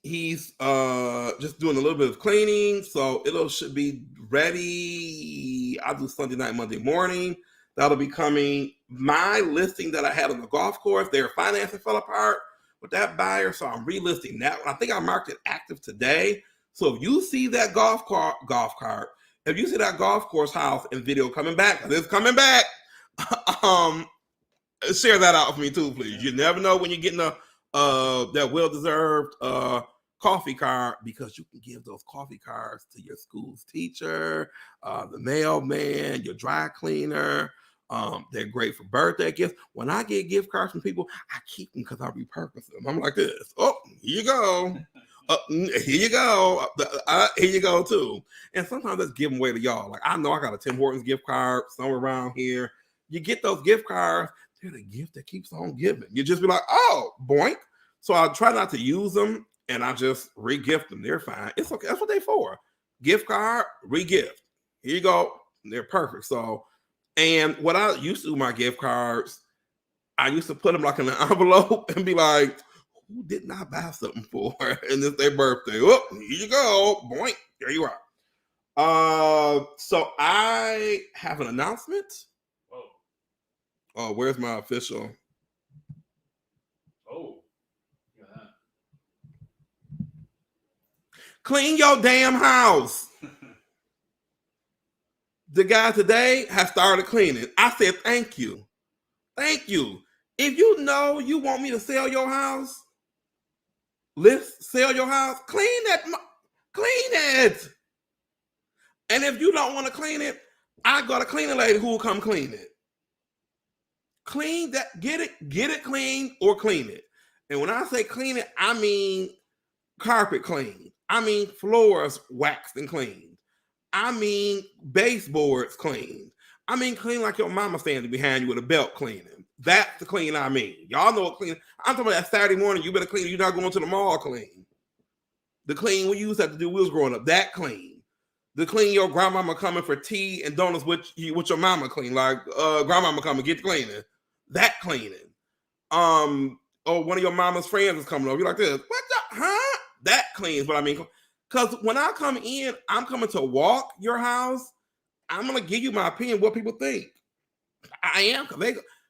He's just doing a little bit of cleaning, so it should be ready. I'll do Sunday night, Monday morning. That'll be coming. My listing that I had on the golf course, their financing fell apart with that buyer, so I'm relisting that one. I think I marked it active today. So if you see that golf cart, if you see that golf course house and video coming back, it's coming back. Share that out for me too, please. You never know when you're getting that well-deserved coffee card, because you can give those coffee cards to your school's teacher, the mailman, your dry cleaner. They're great for birthday gifts. When I get gift cards from people, I keep them because I repurpose them. I'm like this. Oh, here you go. Here you go. Here you go too. And sometimes let's give them away to y'all. Like, I know I got a Tim Hortons gift card somewhere around here. You get those gift cards, they're the gift that keeps on giving. You just be like, oh, boink. So I try not to use them, and I just re-gift them. They're fine. It's okay. That's what they're for. Gift card, re-gift. Here you go. They're perfect. So, and what I used to do with my gift cards, I used to put them like in an envelope and be like, who didn't I buy something for? And it's their birthday. Oh, here you go. Boink. There you are. So I have an announcement. Whoa. Oh, where's my official? Oh, look at that. Clean your damn house. The guy today has started cleaning. I said, thank you. Thank you. If you know you want me to sell your house, sell your house, clean it. And if you don't want to clean it, I got a cleaning lady who will come clean it. Clean that, get it clean or clean it. And when I say clean it, I mean carpet clean. I mean floors waxed and cleaned. I mean baseboards cleaned. I mean clean like your mama standing behind you with a belt cleaning. That's the clean I mean. Y'all know what clean. I'm talking about that Saturday morning. You better clean. You're not going to the mall clean. The clean we used to have to do we was growing up. That clean. The clean your grandmama coming for tea and donuts with your mama clean. Like grandmama coming get the cleaning. That cleaning. Or one of your mama's friends is coming over. You're like this. What the huh? That cleans what I mean. Because when I come in, I'm coming to walk your house. I'm gonna give you my opinion, what people think. I am.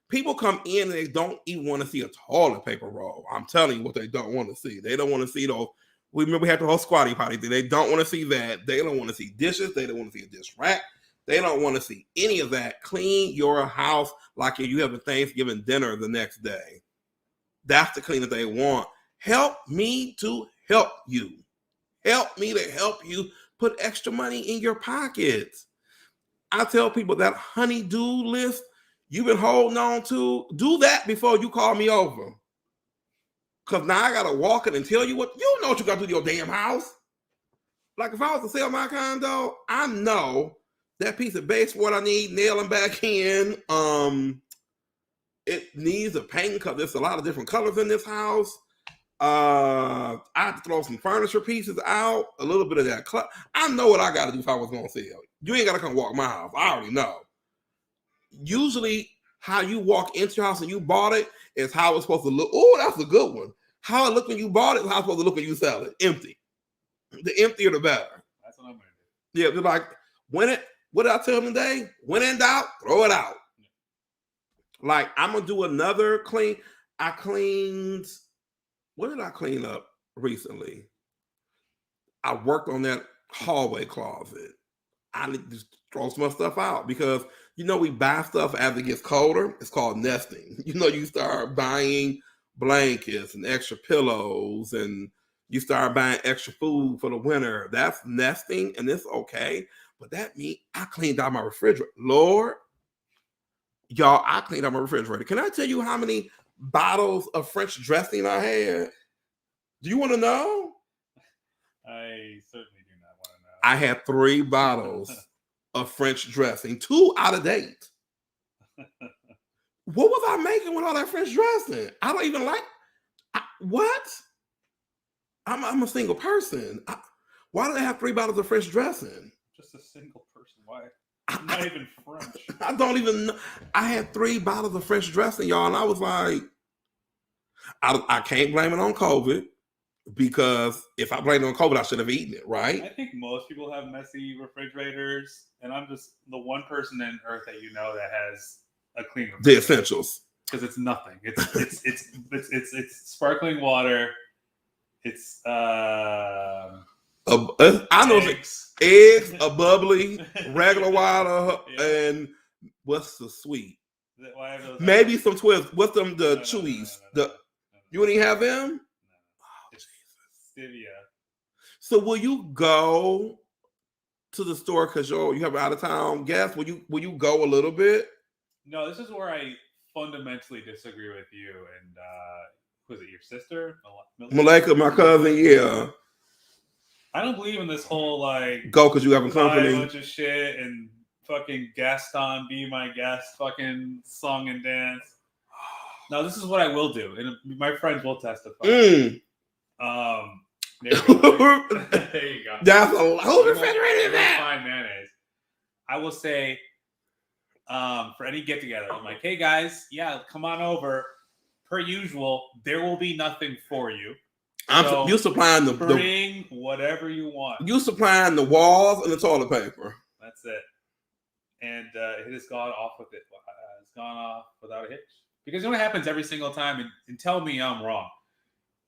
People come in and they don't even want to see a toilet paper roll. I'm telling you what they don't want to see. They don't want to see those. We remember we had the whole squatty potty thing. They don't want to see that. They don't want to see dishes. They don't want to see a dish rack. They don't want to see any of that. Clean your house like you have a Thanksgiving dinner the next day. That's the clean that they want. Help me to help you. Help me to help you put extra money in your pockets. I tell people that honey-do list you've been holding on to, do that before you call me over. Because now I got to walk it and tell you what, you know what you got to do to your damn house. Like if I was to sell my condo, I know that piece of baseboard I need nailing back in. It needs a paint because there's a lot of different colors in this house. I have to throw some furniture pieces out, a little bit of that. I know what I got to do if I was going to sell. You ain't got to come walk my house. I already know. Usually, how you walk into your house and you bought it is how it's supposed to look. Oh, that's a good one. How it looked when you bought it is how it's supposed to look when you sell it. Empty. The emptier, the better. That's what I'm going to do. Yeah, they're like, what did I tell them today? When in doubt, throw it out. Like, I'm going to do another clean. I cleaned, what did I clean up recently? I worked on that hallway closet. I need to throw some stuff out because, we buy stuff as it gets colder. It's called nesting. You start buying blankets and extra pillows and you start buying extra food for the winter. That's nesting and it's okay. But that means I cleaned out my refrigerator. Lord, y'all, I cleaned out my refrigerator. Can I tell you how many bottles of French dressing I had? Do you want to know? I certainly do not want to know. I had 3 bottles of French dressing, 2 out of date. What was I making with all that French dressing? I don't even like what? I'm a single person. Why do they have 3 bottles of French dressing? Just a single person. Why? I'm not even French. I don't even know. I had 3 bottles of French dressing, y'all, and I was like, I can't blame it on COVID because if I blamed it on COVID, I should have eaten it, right? I think most people have messy refrigerators, and I'm just the one person on earth that that has a clean refrigerator. The essentials, because it's nothing. It's sparkling water. It's I know eggs, a bubbly, regular water, and what's the sweet? Maybe some twists. What's them? The chewies. You wouldn't even have them? No. It's stevia. So will you go to the store because you have out of town guests? Will you go a little bit? No, this is where I fundamentally disagree with you. And was it your sister? Malika, my cousin, yeah. I don't believe in this whole go because you have a company. A bunch of shit and fucking Gaston be my guest, fucking song and dance. Now this is what I will do, and my friends will testify. There you go. That's a whole refrigerator. Fine mayonnaise. I will say, for any get together, I'm like, hey guys, yeah, come on over. Per usual, there will be nothing for you. You supplying bring whatever you want. You supplying the walls and the toilet paper. That's it. And it has gone off with it. It's gone off without a hitch. Because you know what happens every single time, and tell me I'm wrong.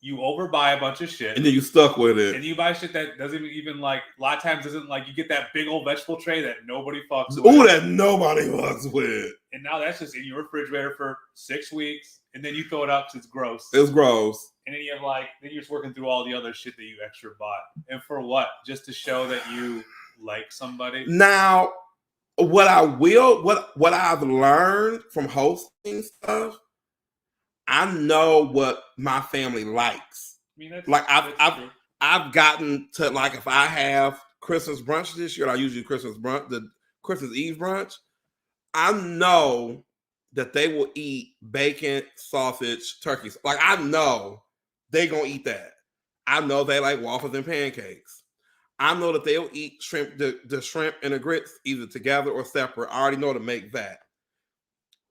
You overbuy a bunch of shit, and then you stuck with it, and you buy shit that doesn't even like. A lot of times, doesn't like. You get that big old vegetable tray that nobody fucks with. Ooh, that nobody fucks with. And now that's just in your refrigerator for 6 weeks, and then you throw it out because it's gross. It's gross. And then you have then you're just working through all the other shit that you extra bought, and for what? Just to show that you like somebody. Now, what I've learned from hosting stuff. I know what my family likes. I mean, I've gotten to like if I have Christmas brunch this year, I usually Christmas Eve brunch. I know that they will eat bacon, sausage, turkeys. Like I know they gonna eat that. I know they like waffles and pancakes. I know that they'll eat shrimp, the shrimp and the grits either together or separate. I already know to make that.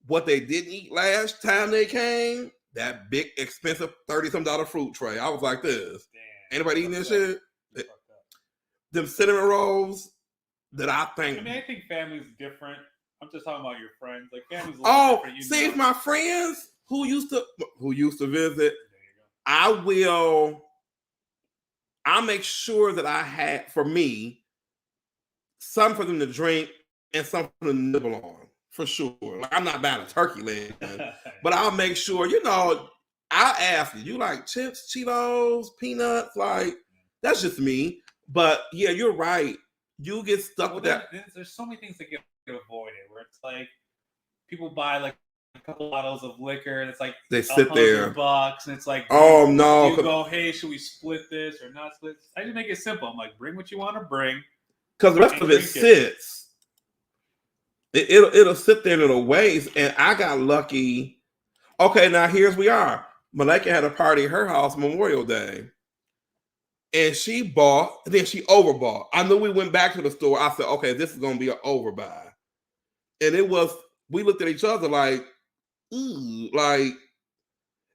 What they didn't eat last time they came, that big expensive $30-some fruit tray. I was like this. Damn, anybody eating this shit? Them cinnamon rolls that I think. I mean, I think family's different. I'm just talking about your friends. Like family's different. See, my friends who used to visit, I'll make sure that I had for me some for them to drink and some for them to nibble on. For sure. Like I'm not buying a turkey leg, but I'll make sure, I'll ask you like chips, Cheetos, peanuts, like that's just me. But yeah, you're right. You get stuck with that. There's so many things that get avoided where it's like people buy like a couple bottles of liquor and it's like they sit there $100 and it's like, oh no, you go, hey, should we split this or not split? I just make it simple. I'm like, bring what you want to bring. Because the rest of it sits. It'll sit there and it'll waste. And I got lucky. Okay, now here's we are. Malika had a party at her house Memorial Day. And she bought, and then she overbought. I knew we went back to the store. I said, okay, this is gonna be an overbuy. And we looked at each other like, ooh, like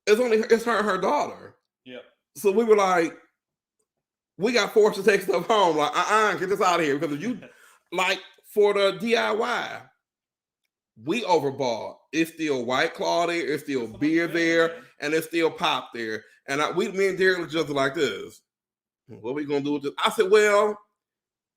it's her and her daughter. Yeah. So we were like, we got forced to take stuff home. Like, get this out of here. Because if you like for the DIY, we overbought. It's still White Claw there, it's still beer there, and it's still pop there. And me and Derek looked just like this. What are we gonna do with this? I said, well,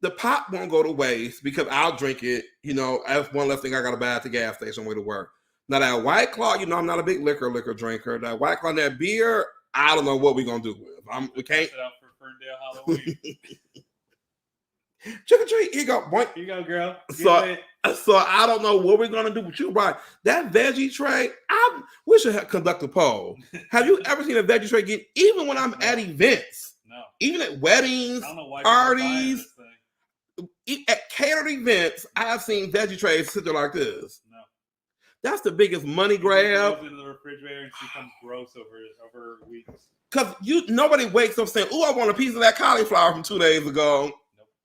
the pop won't go to waste because I'll drink it. That's one less thing I gotta buy at the gas station on the way to work. Now that White Claw, I'm not a big liquor drinker. That White Claw and that beer, I don't know what we're gonna do with. We can't. It out for Ferndale Halloween. Trick or treat. Here you go, boy. Here you go, girl. So I don't know what we're gonna do with you, right? That veggie tray, we should conduct a poll. Have you ever seen a veggie tray get? Even when I'm at events, no. Even at weddings, parties, at catered events, I've seen veggie trays sit there like this. No. That's the biggest money grab. Goes into the refrigerator and she becomes gross over weeks. Because nobody wakes up saying, "Oh, I want a piece of that cauliflower from 2 days ago."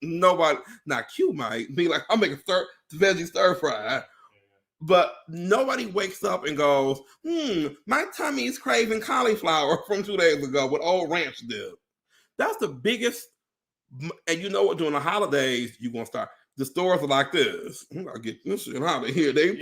Nobody, now Q might be like, I'm making veggie stir fry, but nobody wakes up and goes, my tummy's craving cauliflower from 2 days ago with old ranch dip. That's the biggest, and you know what? During the holidays, you're gonna start. The stores are like this. I'm gonna get this shit out of here. They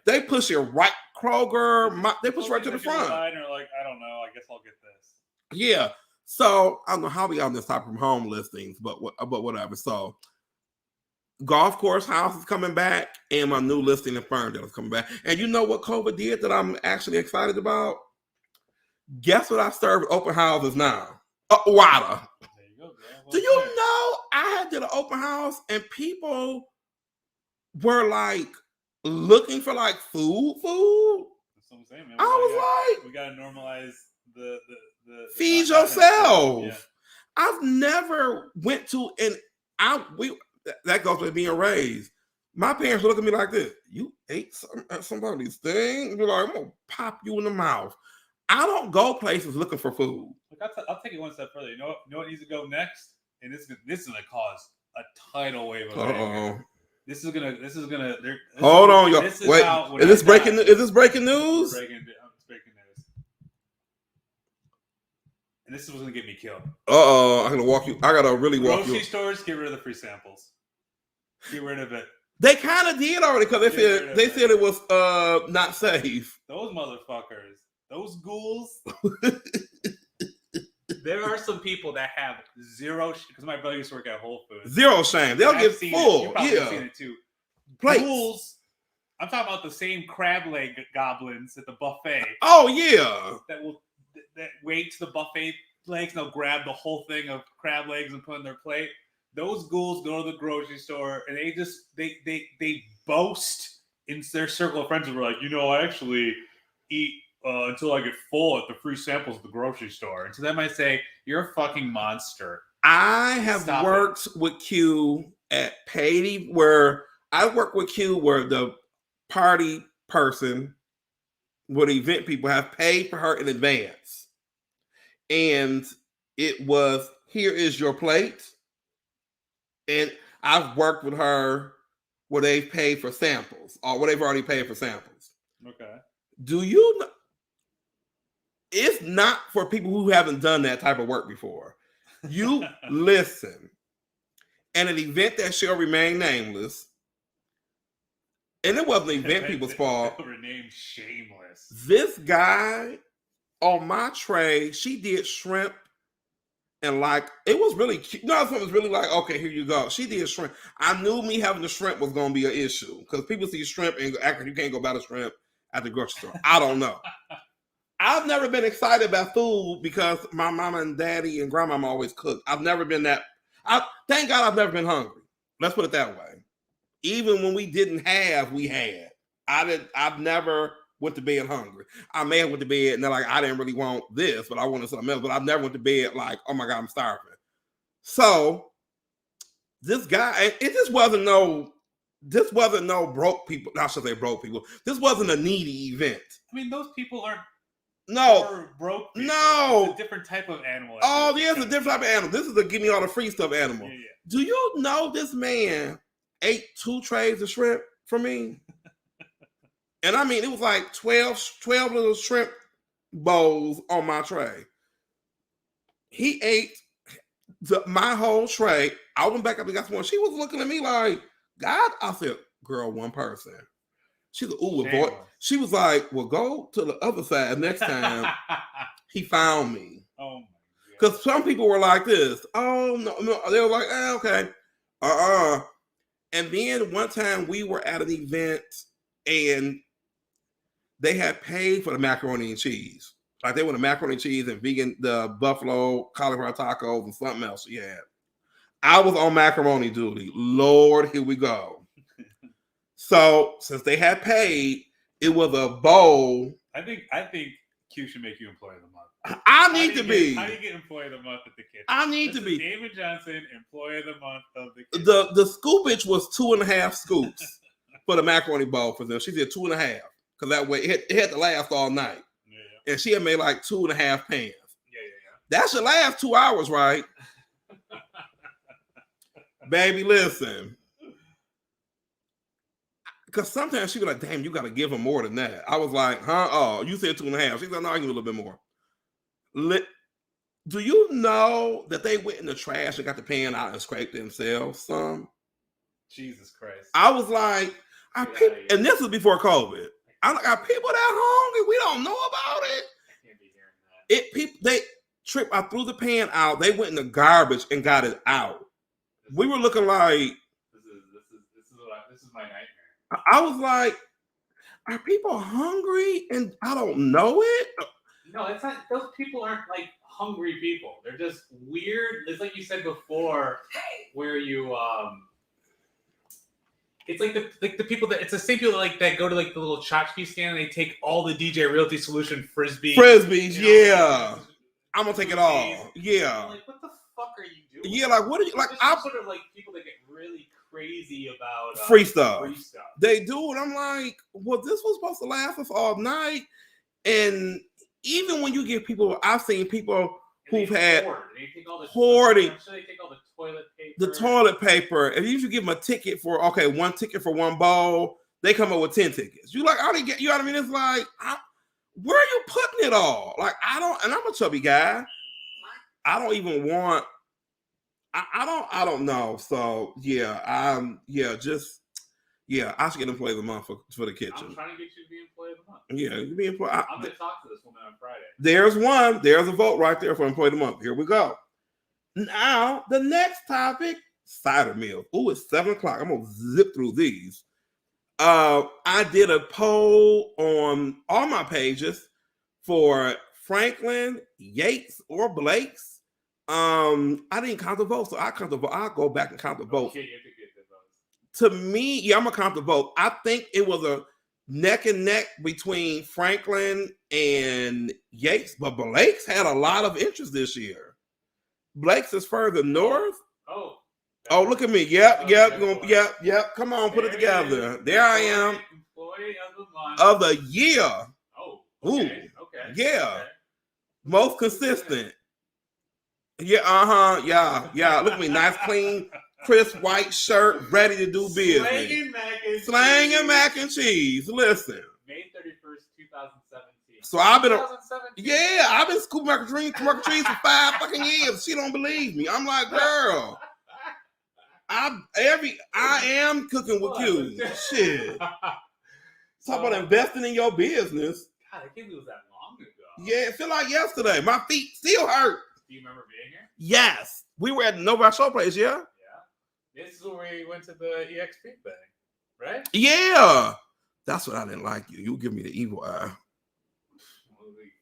they push it right Kroger. They push right to the front. Or like, I don't know. I guess I'll get this. Yeah. So I don't know how we got on this type from home listings, but whatever. So golf course house is coming back, and my new listing in Ferndale is coming back. And you know what COVID did that I'm actually excited about? Guess what I serve at open houses now? Water. There you go, girl. Do you know I did an open house and people were like looking for like food? That's what I'm saying, man. I was like, we gotta normalize the feed yourself. Yeah. I've never went to that goes with being raised. My parents look at me like this. You ate somebody's thing? And be like, I'm gonna pop you in the mouth. I don't go places looking for food. Look, I'll take it one step further. You know what needs to go next? And this is gonna cause a tidal wave of anger. This is gonna. Hold on, y'all. Wait, is this breaking news? It's breaking news. And this is what's gonna get me killed. I'm gonna walk you. I gotta really walk you. Grocery stores, get rid of the free samples. Get rid of it. They kind of did already because they said it was not safe. Those motherfuckers, those ghouls. There are some people that have zero because my brother used to work at Whole Foods. Zero shame. They'll get full. You've probably seen it too. Plates. Ghouls. I'm talking about the same crab leg goblins at the buffet. Oh yeah. That wait to the buffet legs and they'll grab the whole thing of crab legs and put on their plate. Those ghouls go to the grocery store and they boast in their circle of friends and we're like, I actually eat until I get full at the free samples at the grocery store. And to them I say, you're a fucking monster. I have worked with Q at Patey where the party person where the event people have paid for her in advance. And it was, here is your plate. And I've worked with her where they've paid for samples or where they've already paid for samples. Okay. Do you know? It's not for people who haven't done that type of work before. You listen. And an event that shall remain nameless, and it wasn't event people's fault. Renamed Shameless. This guy on my tray, she did shrimp. And it was really cute. No, it was really like, okay, here you go. She did shrimp. I knew me having the shrimp was going to be an issue because people see shrimp and act like you can't go buy the shrimp at the grocery store. I don't know. I've never been excited about food because my mama and daddy and grandmama always cook. I've never been that. Thank God I've never been hungry. Let's put it that way. Even when we didn't have, we had. I've never went to bed hungry. I may have went to bed and they're like, I didn't really want this, but I wanted something else. But I've never went to bed like, oh my God, I'm starving. So this guy, this wasn't no broke people. I should say broke people. This wasn't a needy event. I mean, those people aren't broke people. No. It's a different type of animal. Oh, yeah, it's a different type of animal. This is a give me all the free stuff animal. Yeah. Do you know this man ate 2 trays of shrimp from me? And I mean, it was like 12 little shrimp bowls on my tray. He ate my whole tray. I went back up and got some more. She was looking at me like, God, I said, girl, one person. She was, ooh, boy. She was like, well, go to the other side next time. He found me. Oh, my God. Because some people were like this. Oh, no. They were like, okay. And then one time we were at an event and they had paid for the macaroni and cheese. Like they went to macaroni and cheese and vegan, the buffalo cauliflower tacos and something else she had. I was on macaroni duty. Lord, here we go. So since they had paid, it was a bowl. I think Q should make you employee of the month. I need to be. How do you get employee of the month at the kitchen? I need to be. David Johnson, employee of the month of the kitchen. The scoopage was 2.5 scoops for the macaroni bowl for them. She did 2.5. Because that way it had to last all night. Yeah. And she had made like 2.5 pans. Yeah. That should last 2 hours, right? Baby, listen. Because sometimes she was like, damn, you got to give them more than that. I was like, huh? Oh, you said 2.5. She said, no, I give you a little bit more. Do you know that they went in the trash and got the pan out and scraped themselves some? Jesus Christ. I was like, and this was before COVID. I'm like, are people that hungry? We don't know about it. I can't be hearing that. I threw the pan out. They went in the garbage and got it out. We were looking like this is my nightmare. I was like, are people hungry and I don't know it? No, it's not. Those people aren't like hungry people. They're just weird. It's like you said before, where you it's like the people that it's the same people that go to like the little tchotchke stand and they take all the DJ Realty Solution frisbees. Yeah. I'm gonna take it all. Yeah. I'm like, what the fuck are you doing? Yeah, like what are you like? I'm sort of like people that get really crazy about free stuff. They do it. I'm like, well, this was supposed to last us all night. And even when you give people, I've seen people who've had hoarding. I'm sure they take all the toilet paper. The toilet paper. And you should give them a ticket for one ticket for one bowl. They come up with 10 tickets. You like, I didn't get. You know what I mean? It's like, where are you putting it all? Like, I don't. And I'm a chubby guy. I don't even want. I don't know. So yeah, just Yeah, I should get employee of the month for the kitchen. I'm trying to get you to be employee of the month. Yeah, you be employee. I'm going to talk to this woman on Friday. There's one. There's a vote right there for employee of the month. Here we go. Now, the next topic, Cider Mills. Ooh, it's 7 o'clock. I'm going to zip through these. I did a poll on all my pages for Franklin, Yates, or Blake's. I didn't count the votes, so I count the vote. I'll go back and count the votes. Okay, you have to get the votes. To me, yeah, I'm gonna count the vote. I think it was a neck and neck between Franklin and Yates, but Blake's had a lot of interest this year. Blake's is further north. Oh, look at me. Yep. Come on, put it together. There I am. Employee of the month. Of the year. Oh, okay. Okay. Yeah. Okay. Most consistent. Yeah, yeah. Look at me. Nice, clean, crisp white shirt, ready to do business. Slanging mac and cheese. Listen. May 31st, 2017. So I've been scooping mac and cheese for 5 fucking years. She don't believe me. I'm like, girl. I am cooking with you. Shit. Talk about investing in your business. God, I can't believe it was that long ago. Yeah, it feel like yesterday. My feet still hurt. Do you remember being here? Yes. We were at Nova Show Place, yeah? Yeah. This is where we went to the EXP thing, right? Yeah. That's what I didn't like you. You give me the evil eye.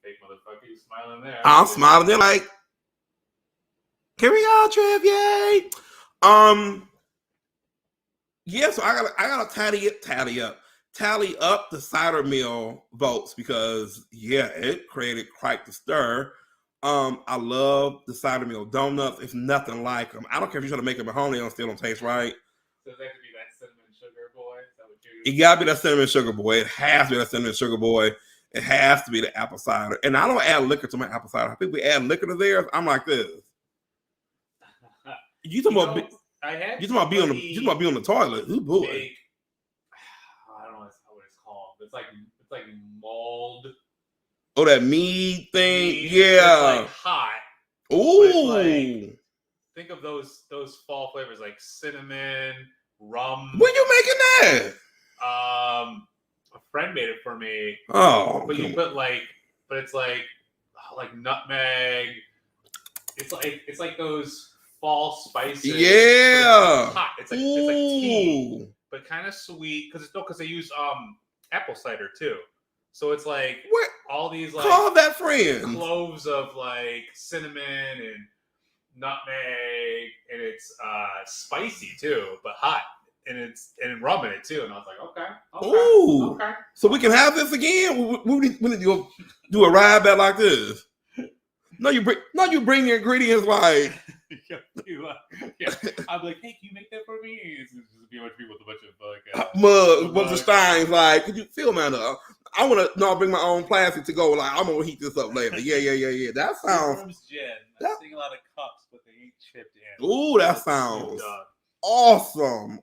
Fake motherfucker, you smiling there. I'm smiling there like, here we go, Trev, yay. Yeah, so I gotta tally up the Cider Mill votes because it created quite the stir. I love the Cider Mill donuts. It's nothing like them. I don't care if you try to make them at home; they still don't taste right. So does that have to be that cinnamon sugar boy? Is that what you're... It gotta be that cinnamon sugar boy. It has to be that cinnamon sugar boy. It has to be the apple cider. And I don't add liquor to my apple cider. I think we add liquor to theirs. I'm like this. You talking about be on the toilet? Ooh, boy. I don't know what it's called. It's like mold. Oh, that mead thing. Yeah. It's like hot. Ooh. Think of those fall flavors like cinnamon, rum. When you making that? A friend made it for me. Oh. But you put but it's like nutmeg. It's like those fall spices. Yeah. It's hot. It's like tea, but kind of sweet because they use apple cider too. So it's like what? All these call that friend cloves of cinnamon and nutmeg, and it's spicy too, but hot, and rum in it too. And I was like, okay. So we can have this again. We need to do a ride back like this. No, you bring the ingredients like. I'm like, hey, can you make that for me? It's just be a bunch of people with a bunch of mugs, bunch of steins. Like, could you fill me up? I want to. No, I'll bring my own plastic to go. Like, I'm gonna heat this up later. Yeah. That sounds. I'm seeing a lot of cups, but they ain't chipped in. Ooh, that sounds awesome.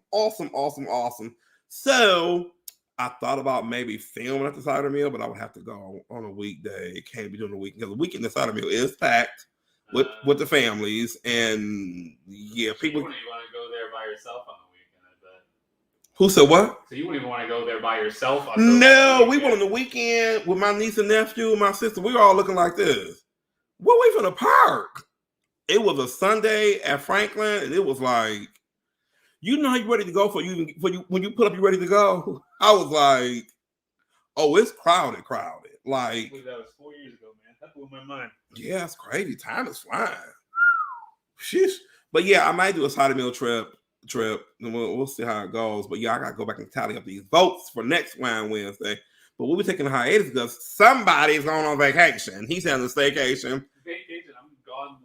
So I thought about maybe filming at the Cider Mill, but I would have to go on a weekday. It can't be during the weekend because the weekend the Cider Mill is packed. With the families, and people. You wouldn't even want to go there by yourself on the weekend, I bet. Who said what? So you wouldn't even want to go there by yourself on we went on the weekend with my niece and nephew and my sister. We were all looking like this. We're away from the park. It was a Sunday at Franklin, and it was like, you know how you ready to go when you put up, you ready to go. I was like, oh, it's crowded. Like that was 4 years ago, man. That blew my mind. Yeah, it's crazy. Time is flying. Sheesh. But yeah, I might do a Cider Mill trip. And we'll see how it goes. But yeah, I gotta go back and tally up these votes for next Wine Wednesday. But we'll be taking a hiatus because somebody's going on vacation. He's having a staycation. Vacation. I'm gone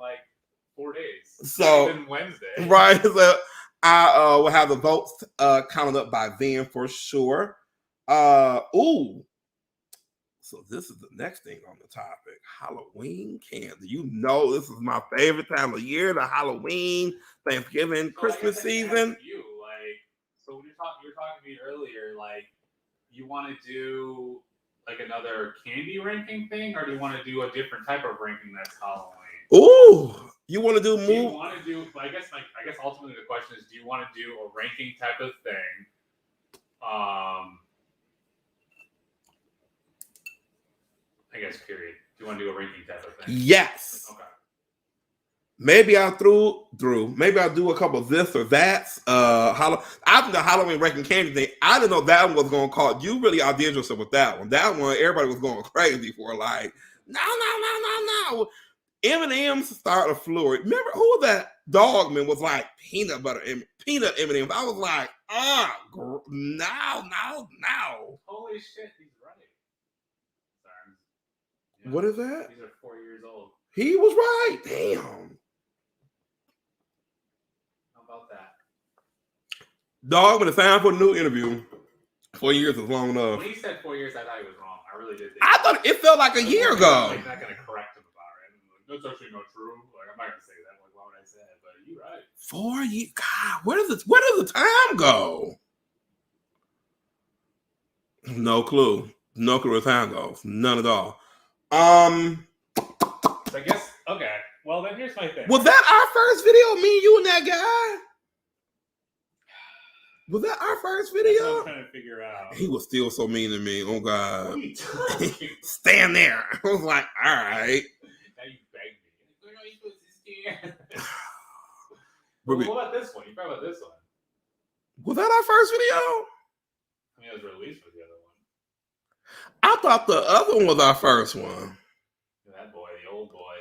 4 days. So even Wednesday. Right. So I will have the votes counted up by then for sure. So this is the next thing on the topic: Halloween candy. You know, this is my favorite time of year, the Halloween, Thanksgiving, Christmas season. So when you were talking to me earlier, you want to do another candy ranking thing, or do you want to do a different type of ranking that's Halloween? Ooh, you want to do Do you want to do? I guess ultimately the question is, do you want to do a ranking type of thing I guess period. Do you want to do a ranking type of thing? Yes. Okay. Maybe I'll Maybe I'll do a couple of this or that. I think the Halloween ranking candy thing. I didn't know that one was going to call. You really outdid yourself with that one. That one, everybody was going crazy for. Like, no. M&M's started to flourish. Remember who was that? Dogman was like peanut M&M's. I was like, no. Holy shit, he's right. Sorry. Yeah. What is that? These are 4 years old. He was right. Damn. How about that? Dogman, it's time for a new interview. 4 years is long enough. When he said 4 years, I thought he was wrong. I really did. I thought it felt like a year ago. I'm not going to correct him about it. That's actually not true. Like, I'm not going to say that. Like, why would I say it? But you're right. 4 years. God, where does the time go? No clue. No clue where the time goes. None at all. So I guess, okay. Well, then here's my thing. Was that our first video? Me, you, and that guy? Was that our first video? That's what I'm trying to figure out. He was still so mean to me. Oh, God. What are you doing? Stand there. I was like, all right. Now you begged me. Where are you supposed to stand? Well, what about this one? You forgot about this one. Was that our first video? I mean, it was released for the other one. I thought the other one was our first one. That boy, the old boy.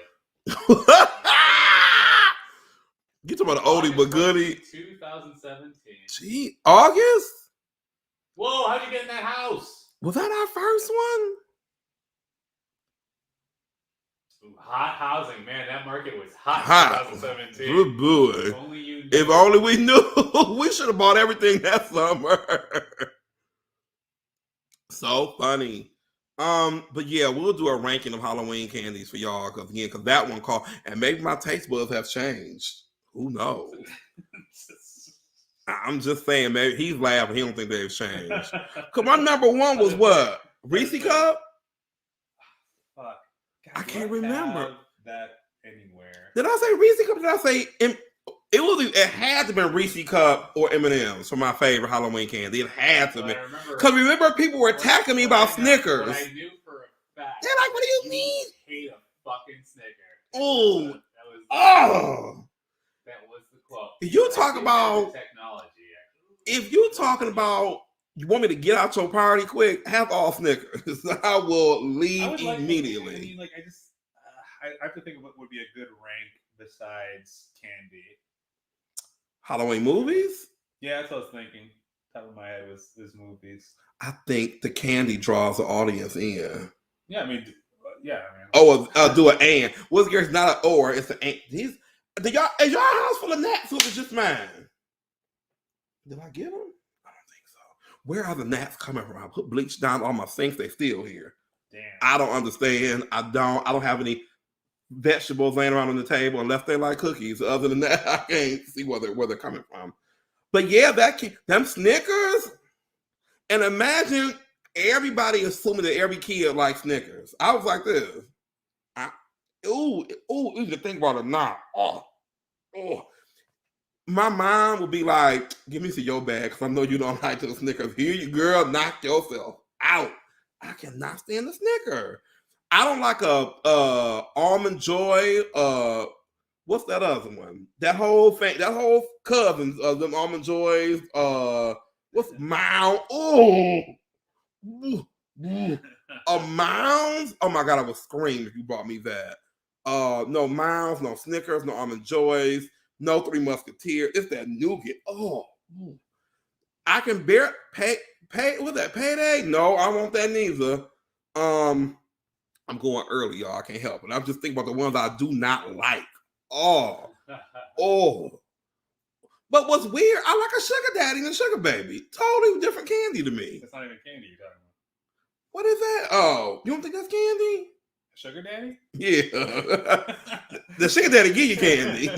You talking about the oldie but goodie? 2017. Gee, August? Whoa, how'd you get in that house? Was that our first one? Ooh, hot housing, man. That market was hot. 2017. Good boy. Only you knew. If only we knew. We should have bought everything that summer. So funny. But yeah, we'll do a ranking of Halloween candies for y'all because that one called, and maybe my taste buds have changed. Who knows? I'm just saying, maybe he's laughing. He don't think they've changed. Cause my number one was what? Reese Cup? Fuck. God, I can't remember that anywhere. Did I say Reese Cup? Did I say it had to be Reese Cup or M&M's for my favorite Halloween candy. It had to be. Because remember, people were attacking me about Snickers. What I knew for a fact. They're like, what do you mean? Hate a fucking Snicker. Oh. That was the quote. You talk about technology. If you're talking about you want me to get out your party quick, have all Snickers. I will leave immediately. I mean, like, I have to think of what would be a good rank besides candy. Halloween movies? Yeah, that's what I was thinking. Top of my head was movies. I think the candy draws the audience in. Yeah, I mean, yeah. Oh, do an and. What's it's not an or, it's an and. Is y'all house full of gnats or was it just mine? Did I get them? I don't think so. Where are the gnats coming from? I put bleach down on my sinks. They still here. Damn. I don't understand. I don't have any vegetables laying around on the table unless they like cookies. Other than that, I can't see where they're coming from. But yeah, them Snickers. And imagine everybody assuming that every kid likes Snickers. I was like this. You can think about it now. Oh. My mom would be like, give me some your bag because I know you don't like those Snickers. Here you girl, knock yourself out. I cannot stand the Snicker. I don't like a Almond Joy. What's that other one? That whole cousins of them Almond Joys. What's Mound? A Mounds? Oh my God, I would scream if you bought me that. No Mounds, no Snickers, no Almond Joys, no Three Musketeers. It's that nougat. I can bear pay. What's that? Payday? No, I want that neither. I'm going early, y'all. I can't help it. I'm just thinking about the ones I do not like. But what's weird, I like a sugar daddy and a sugar baby. Totally different candy to me. That's not even candy you're talking about. What is that? Oh, you don't think that's candy? Sugar daddy? Yeah. The sugar daddy give you candy.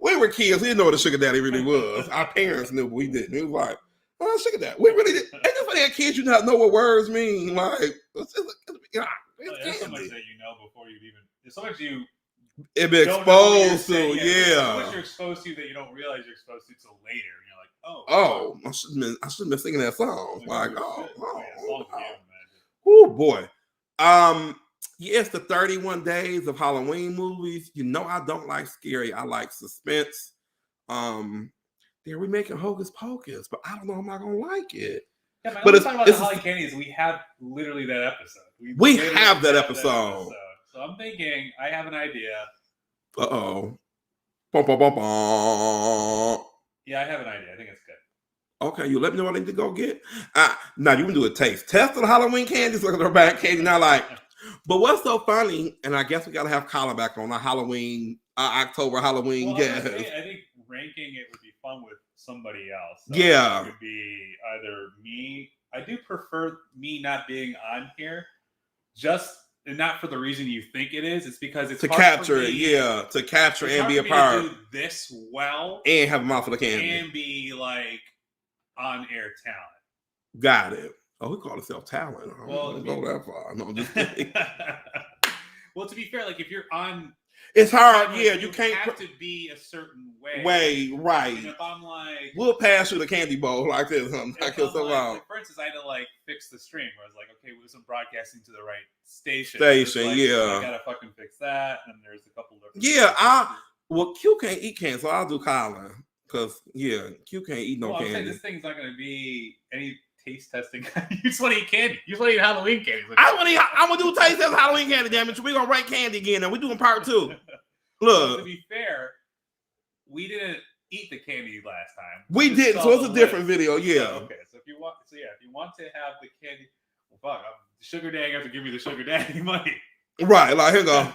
We were kids. We didn't know what a sugar daddy really was. Our parents knew, but we didn't. It was like, oh, sugar daddy. We really did. Ain't just funny that kids, you not know what words mean. Like, it's so much that you know before you even. There's so much you. It be exposed to, yeah. yeah. So much you're exposed to that you don't realize you're exposed to till later. And you're like, Oh, I should have been singing that song. Like, Oh boy. Yeah, it's the 31 days of Halloween movies. You know, I don't like scary. I like suspense. They're remaking Hocus Pocus, but I don't know. I'm not gonna like it. Yeah, but it's talking about the Halloween candies. We have literally that episode. We have that episode. So I'm thinking, I have an idea. Uh-oh. Yeah, I have an idea. I think it's good. Okay, you let me know what I need to go get. Now you can do a taste test of the Halloween candies. Look at their back candy. Not like, but what's so funny? And I guess we got to have Colin back on our Halloween, October Halloween. Well, I think ranking it would be fun with somebody else. So yeah, it could be either me. I do prefer me not being on here, just and not for the reason you think it is. It's because it's to capture it. Yeah, to capture and be a part. To do this well and have a mouth for the candy and be like on air talent. Got it. Oh, we call ourselves talent. Well, don't go that far. No, just kidding. Well, to be fair, like if you're on, it's hard. Yeah, you can't have to be a certain way. Right. And if I'm like, we'll pass you the candy bowl like this. For instance, I had to like fix the stream. Where I was like, okay, we wasn't broadcasting to the right station. Yeah. I gotta fucking fix that. And there's a couple of well, Q can't eat candy, so I'll do Colin. Because Q can't eat no candy. This thing's not gonna be any taste testing. You just want to eat candy. You just want to eat Halloween candy. I'm gonna do taste test Halloween candy. Damn it! We're gonna rank candy again, and we're doing part 2. Look, to be fair, we didn't eat the candy last time. We didn't, so it's a different video. Yeah. Okay, so if you want to have the candy, well, fuck, sugar daddy have to give me the sugar daddy money. Right, like here you go.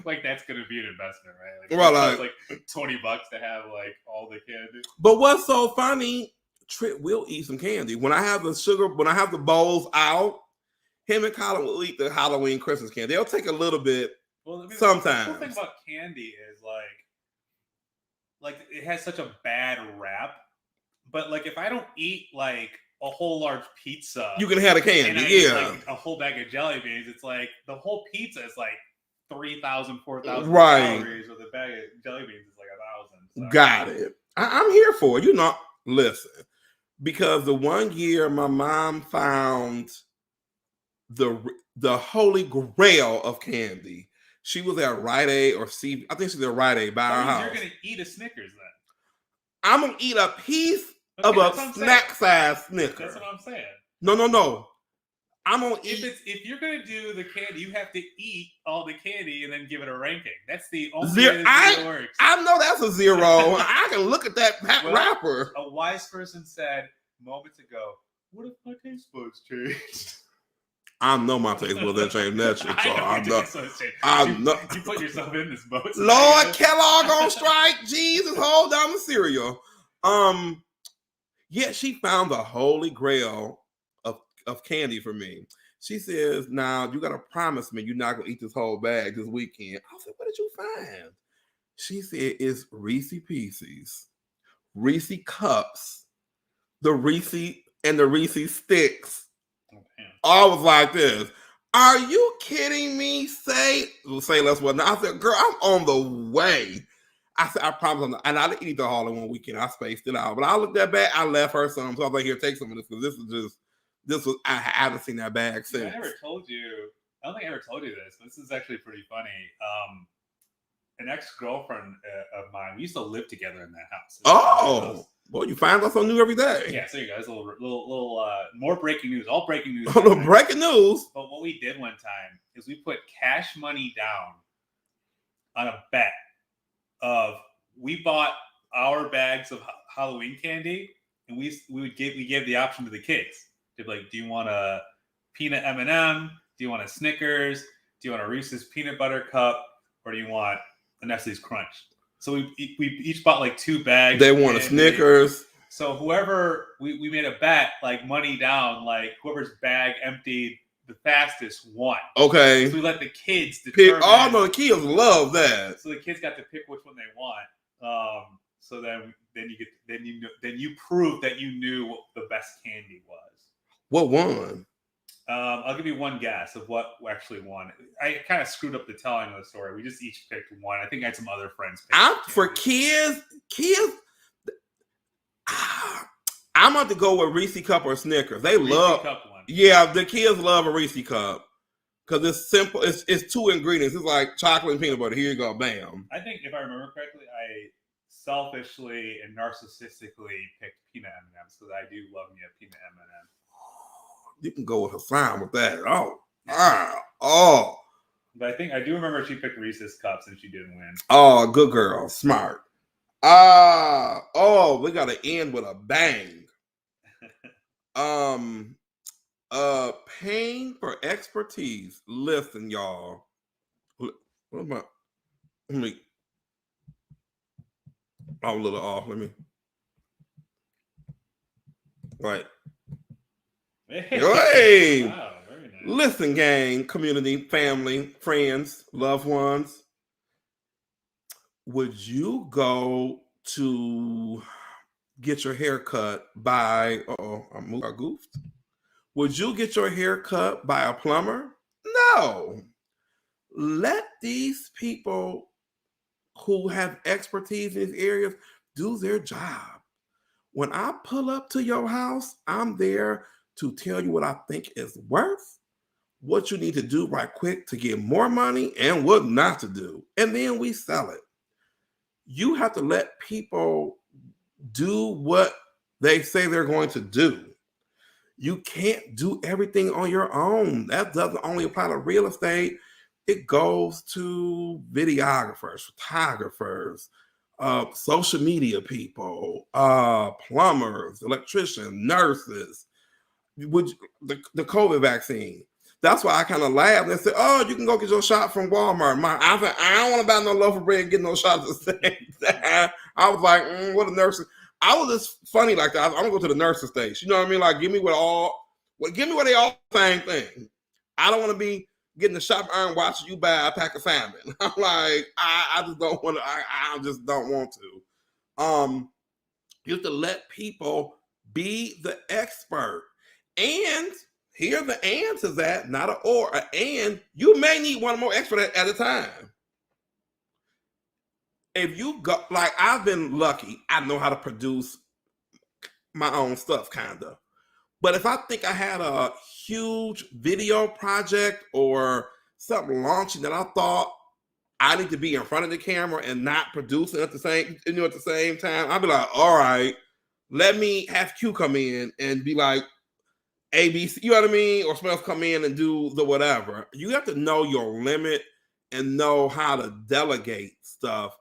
like that's gonna be an investment, right? Like $20 to have like all the candy. But what's so funny? Trip will eat some candy. When I have the bowls out, him and Colin will eat the Halloween Christmas candy. They'll take a little bit. Well, sometimes. The cool thing about candy is like it has such a bad rap. But like if I don't eat like a whole large pizza, you can have a candy. Eat, like, a whole bag of jelly beans. It's like the whole pizza is like 3,000, 4,000 calories, with a bag of jelly beans is like 1,000. So. Got it. I'm here for it. You know, listen, because the one year my mom found the holy grail of candy. She was at Rite Aid or I think she's at Rite Aid by our house. You're gonna eat a Snickers then. I'm gonna eat a piece of a snack size Snickers. That's what I'm saying. No. I'm gonna eat. If you're gonna do the candy, you have to eat all the candy and then give it a ranking. That's the only way it works. I know that's a 0. I can look at that wrapper. A wise person said moments ago, "What if my taste buds changed?" I know my taste buds didn't change that shit. So I know. You put yourself in this boat. Lord Kellogg on strike. Jesus, hold down the cereal. Yeah, she found the holy grail of candy for me. She says, now you gotta promise me you're not gonna eat this whole bag this weekend. I said, what did you find? She said it's Reese Pieces, Reese Cups, the Reese and the Reese Sticks. I was like this. Are you kidding me? Say less. What? I said, girl, I'm on the way. I said, I promise I'm not. And I didn't eat the whole in one weekend. I spaced it out. But I looked that bag. I left her some. So I was like, here, take some of this. Because I haven't seen that bag since. I don't think I ever told you this. But this is actually pretty funny. An ex-girlfriend of mine, we used to live together in that house. Well, you find out something new every day. Yeah, so you guys, a little more breaking news. All breaking news. Breaking news. But what we did one time is we put cash money down on a bet of we bought our bags of Halloween candy, and we gave the option to the kids. They'd be like, do you want a peanut M&M? Do you want a Snickers? Do you want a Reese's peanut butter cup? Or do you want a Nestle's Crunch? So we each bought like 2 bags. They want a Snickers. So whoever we made a bet, like money down, like whoever's bag emptied the fastest won. Okay. So we let the kids determine. The kids love that. So the kids got to pick which one they want. So then you prove that you knew what the best candy was. What won? I'll give you one guess of what actually won. I kind of screwed up the telling of the story. We just each picked one. I think I had some other friends pick. For kids, I'm about to go with Reese cup or Snickers. They Reese love. cup one. Yeah, the kids love a Reese cup because it's simple. It's 2 ingredients. It's like chocolate and peanut butter. Here you go, bam. I think if I remember correctly, I selfishly and narcissistically picked peanut M&Ms because I do love me a peanut M&M. You can go with Hassan with that. Oh. But I think I do remember she picked Reese's Cups and she didn't win. Oh, good girl, smart. We gotta end with a bang. Paying for expertise. Listen, y'all. What about? Let me. I'm a little off. Let me. Right. Hey. Wow, very nice. Listen, gang, community, family, friends, loved ones. Would you go to get your hair cut by? I goofed. Would you get your hair cut by a plumber? No. Let these people who have expertise in these areas do their job. When I pull up to your house, I'm there to tell you what I think is worth, what you need to do right quick to get more money, and what not to do. And then we sell it. You have to let people do what they say they're going to do. You can't do everything on your own. That doesn't only apply to real estate. It goes to videographers, photographers, social media people, plumbers, electricians, nurses. The COVID vaccine. That's why I kind of laughed and said, "Oh, you can go get your shot from Walmart." I said, "I don't want to buy no loaf of bread and get no shots at the same time." I was like, "What a nurse." I was just funny like that. I'm gonna go to the nurses station. You know what I mean? Like, give me what they all same thing. I don't want to be getting the shop iron watching you buy a pack of salmon. I'm like, I just don't want to. I just don't want to. You have to let people be the expert. And here the and to that, not an or, an and. You may need one more expert at a time. If you go, like I've been lucky, I know how to produce my own stuff, kind of. But if I think I had a huge video project or something launching that I thought I need to be in front of the camera and not producing at the same time, I'd be like, all right, let me have Q come in and be like, ABC, you know what I mean? Or someone else come in and do the whatever. You have to know your limit and know how to delegate stuff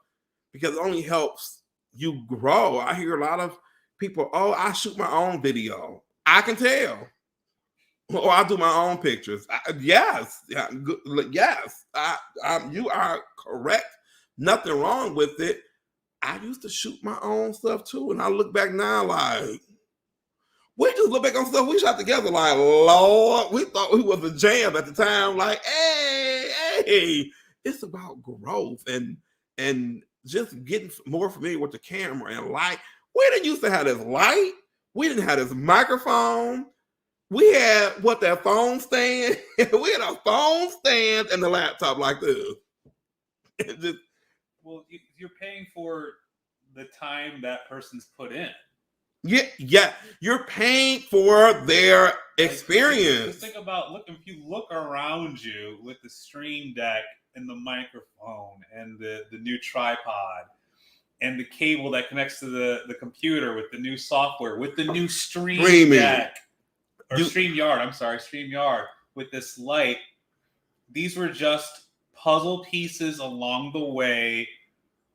because it only helps you grow. I hear a lot of people, I shoot my own video. I can tell. Or I do my own pictures. Yes. You are correct. Nothing wrong with it. I used to shoot my own stuff too. And I look back now like, we just look back on stuff we shot together like, Lord, we thought we was a jam at the time. Like, hey, it's about growth and just getting more familiar with the camera and light. We didn't used to have this light. We didn't have this microphone. We had that phone stand. We had a phone stand and the laptop like this. Well, you're paying for the time that person's put in. Yeah. You're paying for their experience. Just think about if you look around you with the stream deck and the microphone and the new tripod and the cable that connects to the computer with the new software, with the new stream deck or StreamYard with this light. These were just puzzle pieces along the way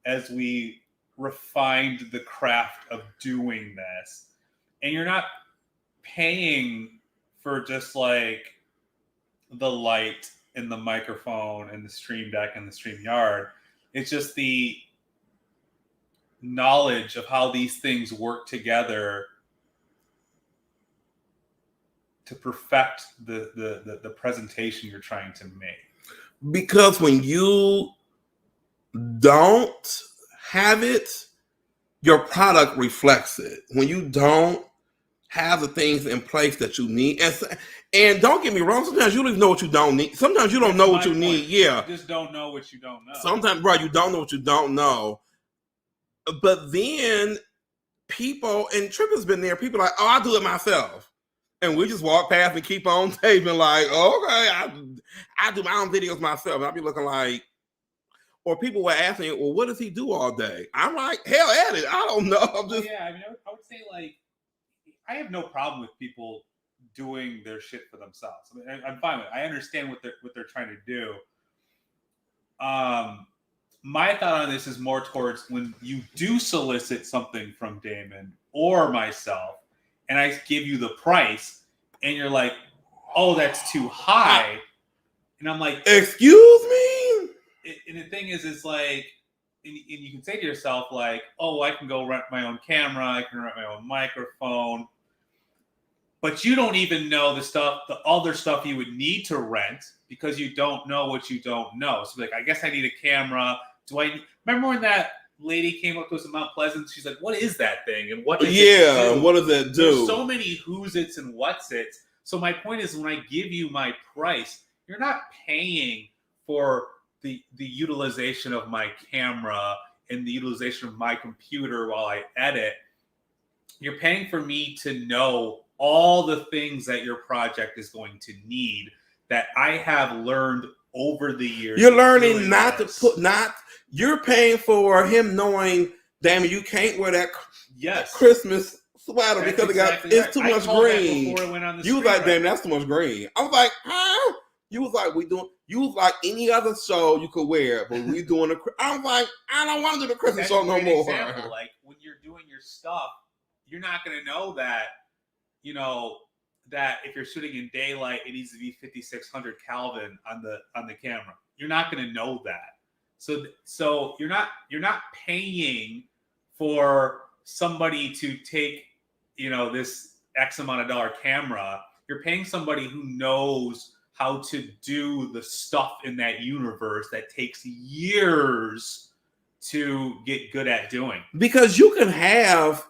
as we refined the craft of doing this. And you're not paying for just like the light and the microphone and the stream deck and the StreamYard. It's just the knowledge of how these things work together to perfect the presentation you're trying to make. Because when you don't have it, your product reflects it. When you don't have the things in place that you need, and don't get me wrong, sometimes you don't even know what you don't need. Sometimes you don't know what you need. Yeah, you just don't know what you don't know. Sometimes, bro, you don't know what you don't know. But then people, and Trip has been there, people are like, oh, I'll do it myself. And we just walk past and keep on taping like, okay, I do my own videos myself. And I'll be looking like, or people were asking, well, what does he do all day? I'm like, hell at it. I don't know. I'm just... Yeah, I mean, I would say, like, I have no problem with people doing their shit for themselves. I mean, I'm fine with it. I understand what they're trying to do. My thought on this is more towards when you do solicit something from Damon or myself, and I give you the price, and you're like, oh, that's too high. And I'm like, excuse me? And the thing is, it's like, and you can say to yourself, like, oh, I can go rent my own camera, I can rent my own microphone. But you don't even know the other stuff you would need to rent because you don't know what you don't know. So, like, I guess I need a camera. Remember when that lady came up to us in Mount Pleasant? She's like, what is that thing? And what does it do? What does it do? There's so many who's its and what's its. So my point is, when I give you my price, you're not paying for the utilization of my camera and the utilization of my computer while I edit. You're paying for me to know all the things that your project is going to need that I have learned over the years. You're learning you're paying for him knowing, damn it, you can't wear that Christmas sweater because it's too much green. You was like, damn, that's too much green. I was like, huh? You was like, you was like any other show you could wear, but we doing I was like, I don't want to do the Christmas show no more. Example. Like, when you're doing your stuff, you're not going to know that, that if you're shooting in daylight, it needs to be 5600 Kelvin on the camera. You're not going to know that. So you're not paying for somebody to take, this X amount of dollar camera. You're paying somebody who knows how to do the stuff in that universe that takes years to get good at doing. Because you can have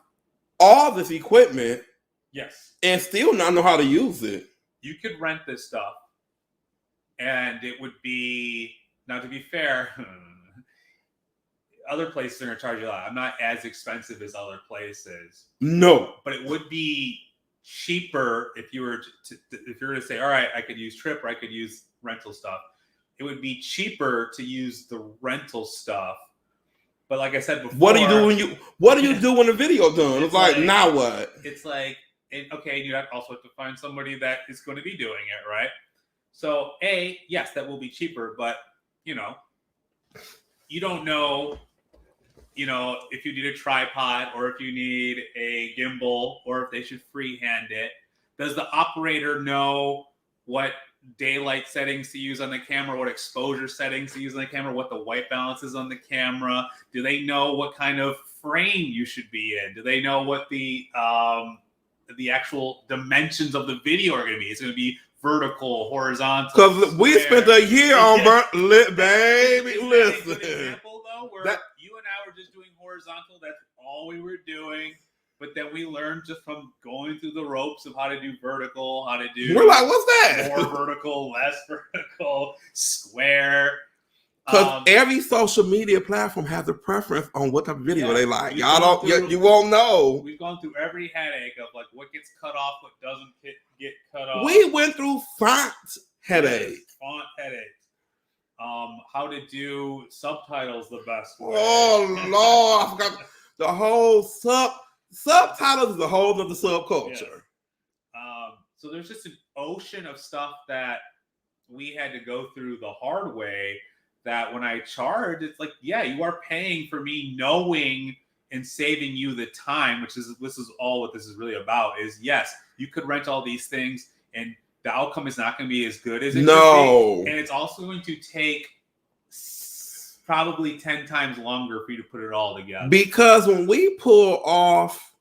all this equipment, yes, and still not know how to use it. You could rent this stuff, and it would be, now to be fair, other places are going to charge you a lot. I'm not as expensive as other places. No, but it would be cheaper if you were to say, all right, I could use Trip or I could use rental stuff. It would be cheaper to use the rental stuff. But like I said before, what do you do when the video done? It's like, now what? It's like, okay, you also have to find somebody that is going to be doing it, right? So, yes, that will be cheaper, but you don't know, if you need a tripod or if you need a gimbal or if they should freehand it. Does the operator know what daylight settings to use on the camera, what exposure settings to use on the camera, what the white balance is on the camera? Do they know what kind of frame you should be in? Do they know what the actual dimensions of the video are going to be? It's going to be vertical, horizontal. Because we spent a year on baby. Listen, example though, where you and I were just doing horizontal. That's all we were doing. But then we learned just from going through the ropes of how to do vertical, how to do. We're like, what's that? More vertical, less vertical, square. Because every social media platform has a preference on what type of video they like. Y'all don't, you won't know. We've gone through every headache of like what gets cut off, what doesn't get cut off. We went through font headaches. Font headaches. How to do subtitles the best way. Oh Lord, I forgot the whole subtitles is a whole other subculture. Yes. So there's just an ocean of stuff that we had to go through the hard way. That when I charge, it's like, yeah, you are paying for me knowing and saving you the time, this is all what this is really about. Is yes, you could rent all these things, and the outcome is not going to be as good as it could be, and it's also going to take probably 10 times longer for you to put it all together. Because when we pull off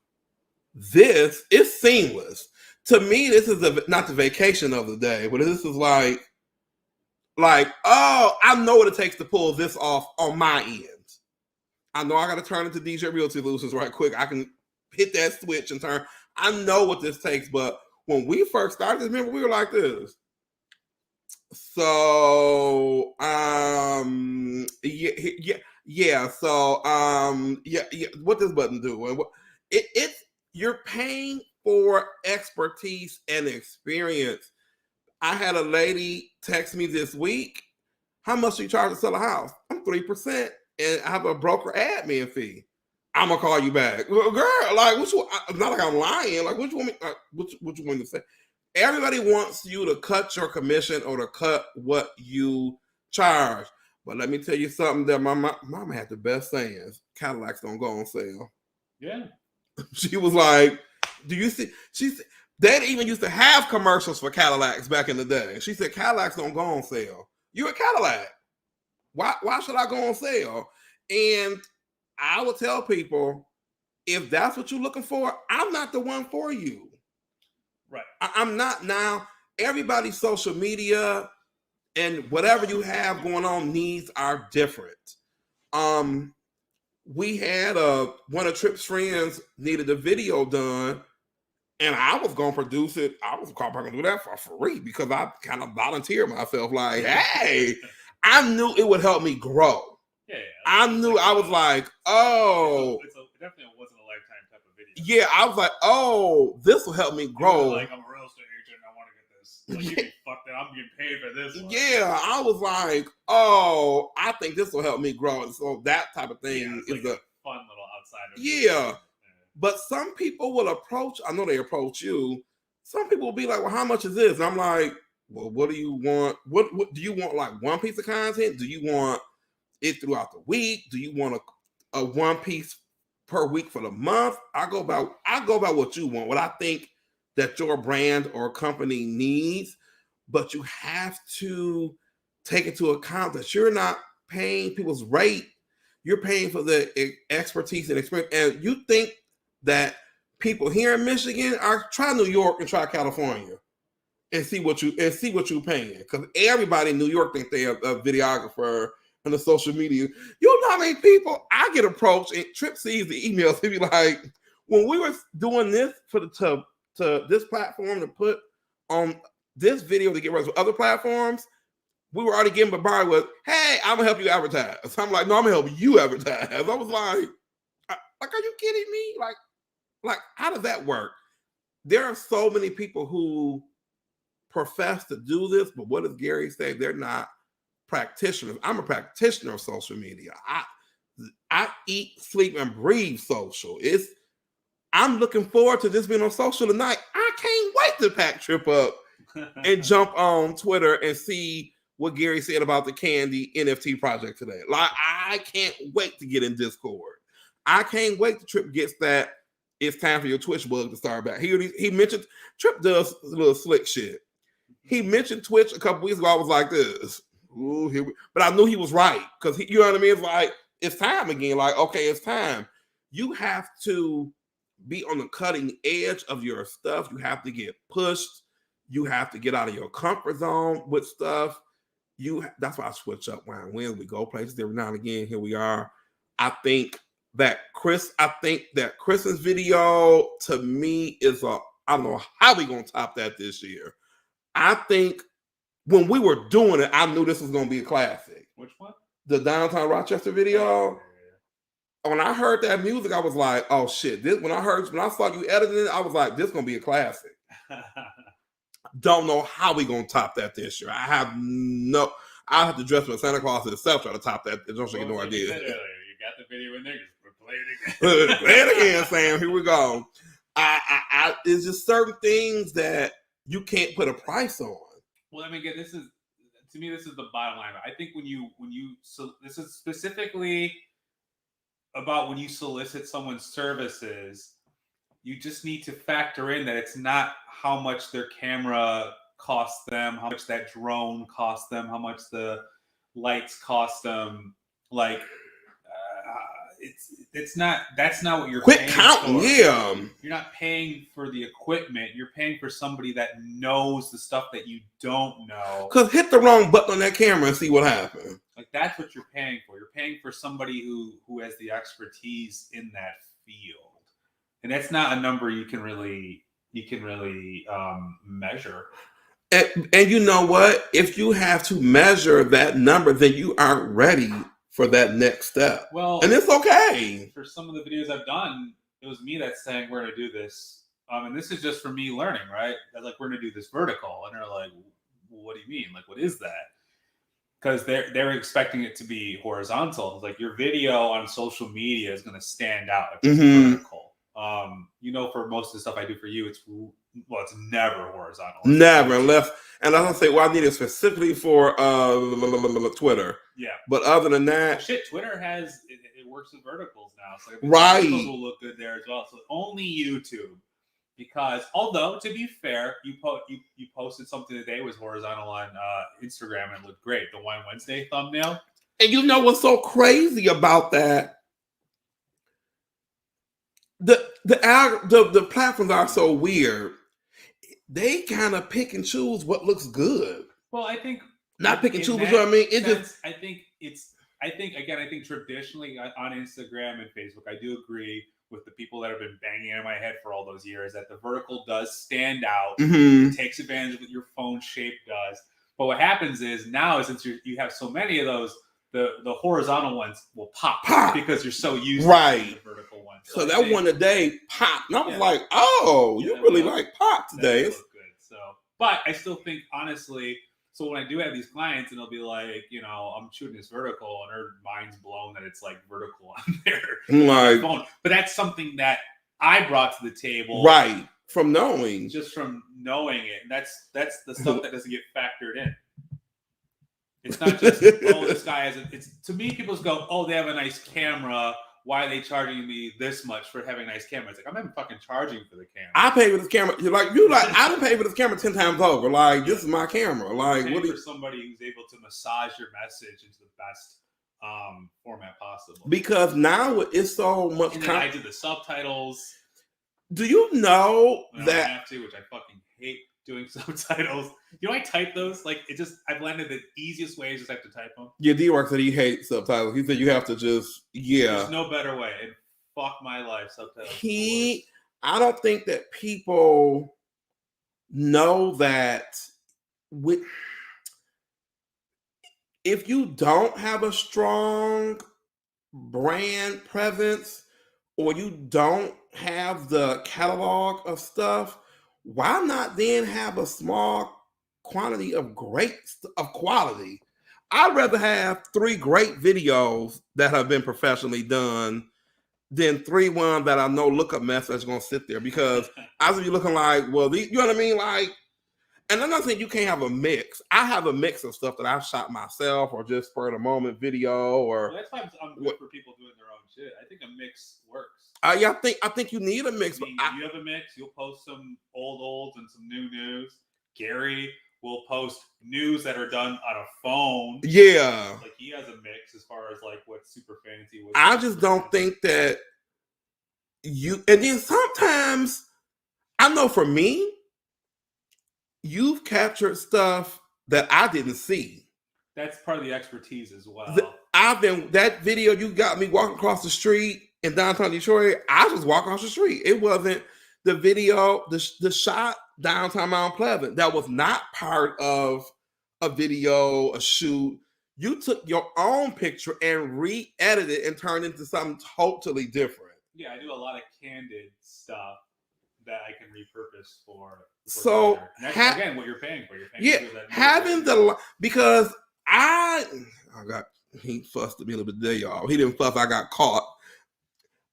this, it's seamless. To me, this is not the vacation of the day, but this is like, oh, I know what it takes to pull this off on my end. I know I got to turn into DJ Realty Solutions right quick. I can hit that switch and turn. I know what this takes, but when we first started, remember, we were like this. So, yeah. So, what this button do? it's you're paying for expertise and experience. I had a lady text me this week. How much do you charge to sell a house? I'm 3%, and I have a broker admin fee. I'm gonna call you back, well, girl. Like, what you? Not like I'm lying. Like, what you want me? What you want me to say? Everybody wants you to cut your commission or to cut what you charge. But let me tell you something that my mama had the best sayings. Cadillacs don't go on sale. Yeah. She was like, do you see? They even used to have commercials for Cadillacs back in the day. She said, Cadillacs don't go on sale. You're a Cadillac. Why should I go on sale? And I would tell people, if that's what you're looking for, I'm not the one for you. Right. I'm not. Now, everybody's social media and whatever you have going on, needs are different. We had one of Tripp's friends needed a video done, and I was gonna produce it. I was probably gonna do that for free because I kind of volunteered myself. Like, hey, I knew it would help me grow. Yeah. I knew. I was like, oh, it definitely wasn't a lifetime type of video. Yeah, I was like, oh, this will help me grow. Like, I'm a real estate agent. I want to get this. Like, you can fuck that. I'm getting paid for this one. Yeah, I was like, oh, I think this will help me grow. And so that type of thing is like a fun little outside of yeah. But some people will approach, I know they approach you. Some people will be like, well, how much is this? And I'm like, well, what do you want? What do you want? Like one piece of content? Do you want it throughout the week? Do you want a one piece per week for the month? I go about what you want, what I think that your brand or company needs, but you have to take into account that you're not paying people's rate. You're paying for the expertise and experience. And you think that people here in Michigan are try New York and try California and see what you're paying. Because everybody in New York think they're a videographer on the social media. You know how many people I get approached, and Trip sees the emails. He be like, when we were doing this for to this platform to put on this video to get ready for other platforms, we were already getting bombarded with, hey, I'm gonna help you advertise. So I'm like, no, I'm gonna help you advertise. I was like, are you kidding me? Like, how does that work? There are so many people who profess to do this, but what does Gary say? They're not practitioners. I'm a practitioner of social media. I eat, sleep, and breathe social. I'm looking forward to this being on social tonight. I can't wait to pack Trip up and jump on Twitter and see what Gary said about the Candy NFT project today. Like, I can't wait to get in Discord. I can't wait to Trip gets that it's time for your Twitch bug to start back. He mentioned Trip does a little slick shit. He mentioned Twitch a couple weeks ago. I was like this. Ooh, but I knew he was right because you know what I mean? It's like, it's time again. Like, okay, it's time. You have to be on the cutting edge of your stuff. You have to get pushed. You have to get out of your comfort zone with stuff. That's why I switch up when we go places every now and again. Here we are. I think that Chris's video to me is I don't know how we gonna top that this year. I think when we were doing it, I knew this was gonna be a classic. Which one? The downtown Rochester video. When I heard that music, I was like, oh shit. When I saw you editing it, I was like, this is gonna be a classic. Don't know how we gonna top that this year. I have to dress for Santa Claus itself try to top that. Don't you no idea. You got the video in there, just play it again. Play it again, Sam. Here we go. It's just certain things that you can't put a price on. Well, I mean, again, this is the bottom line. I think this is specifically about when you solicit someone's services, you just need to factor in that it's not how much their camera costs them, how much that drone costs them, how much the lights cost them. Like, that's not what you're paying counting, for. Yeah. You're not paying for the equipment. You're paying for somebody that knows the stuff that you don't know. Because hit the wrong button on that camera and see what happens. Like, that's what you're paying for. You're paying for somebody who has the expertise in that field. And that's not a number you can really measure. And you know what? If you have to measure that number, then you aren't ready for that next step. Well, and it's okay. For some of the videos I've done, It was me that's saying we're gonna do this, and this is just for me learning, right? Like we're gonna do this vertical, and they're like, "What do you mean? Like, what is that?" Because they're expecting it to be horizontal. Like your video on social media is gonna stand out if it's vertical. For most of the stuff I do for you, it's never horizontal. Never, unless, and I don't say, well, I need it specifically for Twitter. Yeah. But other than that, shit, Twitter has it works with verticals now. So right, verticals will look good there as well. So only YouTube, because although to be fair, you posted something today was horizontal on Instagram and it looked great. The Wine Wednesday thumbnail. And you know what's so crazy about that? The platforms are so weird. They kind of pick and choose what looks good. Well, I think not pick and choose. You know what I mean? I think traditionally on Instagram and Facebook, I do agree with the people that have been banging in my head for all those years that the vertical does stand out. It takes advantage of what your phone shape does. But what happens is now, since you have so many of those, the horizontal ones will pop because you're so used to the vertical ones. So that one today popped, and I was like, "Oh, you really like pop today." Good. So, but I still think honestly. So when I do have these clients, and they'll be like, I'm shooting this vertical, and their mind's blown that it's like vertical on their phone. But that's something that I brought to the table, right? From knowing, just from knowing it. And that's the stuff that doesn't get factored in. It's not just this guy has. It's to me, people just go, they have a nice camera. Why are they charging me this much for having a nice camera? It's like, I'm not fucking charging for the camera. I pay for this camera. I don't pay for this camera 10 times over. Like, this is my camera. Like, what for somebody who's able to massage your message into the best format possible. Because now it's so much. And then I do the subtitles. Do you know that? I have to, which I fucking hate doing subtitles. I type those. Like, I've landed the easiest way is just have to type them. Yeah, D-Work said he hates subtitles. He said you have to just, There's no better way. And fuck my life, subtitles. I don't think that people know that if you don't have a strong brand presence or you don't have the catalog of stuff, why not then have a small quantity of quality? I'd rather have 3 great videos that have been professionally done than 3 ones that I know look a mess that's going to sit there, because I was be looking like, well, you know what I mean? Like, and I'm not saying you can't have a mix. I have a mix of stuff that I've shot myself or just for the moment video or. Well, that's why I'm good for people doing their own shit. I think a mix works. Yeah, I think you need a mix. You have a mix. You'll post some olds and some new news. Gary will post news that are done on a phone. Yeah, like he has a mix as far as like what's super fancy. I just don't think that you. And then sometimes, I know for me, you've captured stuff that I didn't see. That's part of the expertise as well. That video you got me walking across the street in downtown Detroit, I just walk across the street. It wasn't the video, the shot downtown Mount Pleasant. That was not part of a video, a shoot. You took your own picture and re-edited it and turned it into something totally different. Yeah, I do a lot of candid stuff that I can repurpose for so again, what you're paying for. Having because he fussed at me a little bit today, y'all. He didn't fuss. I got caught.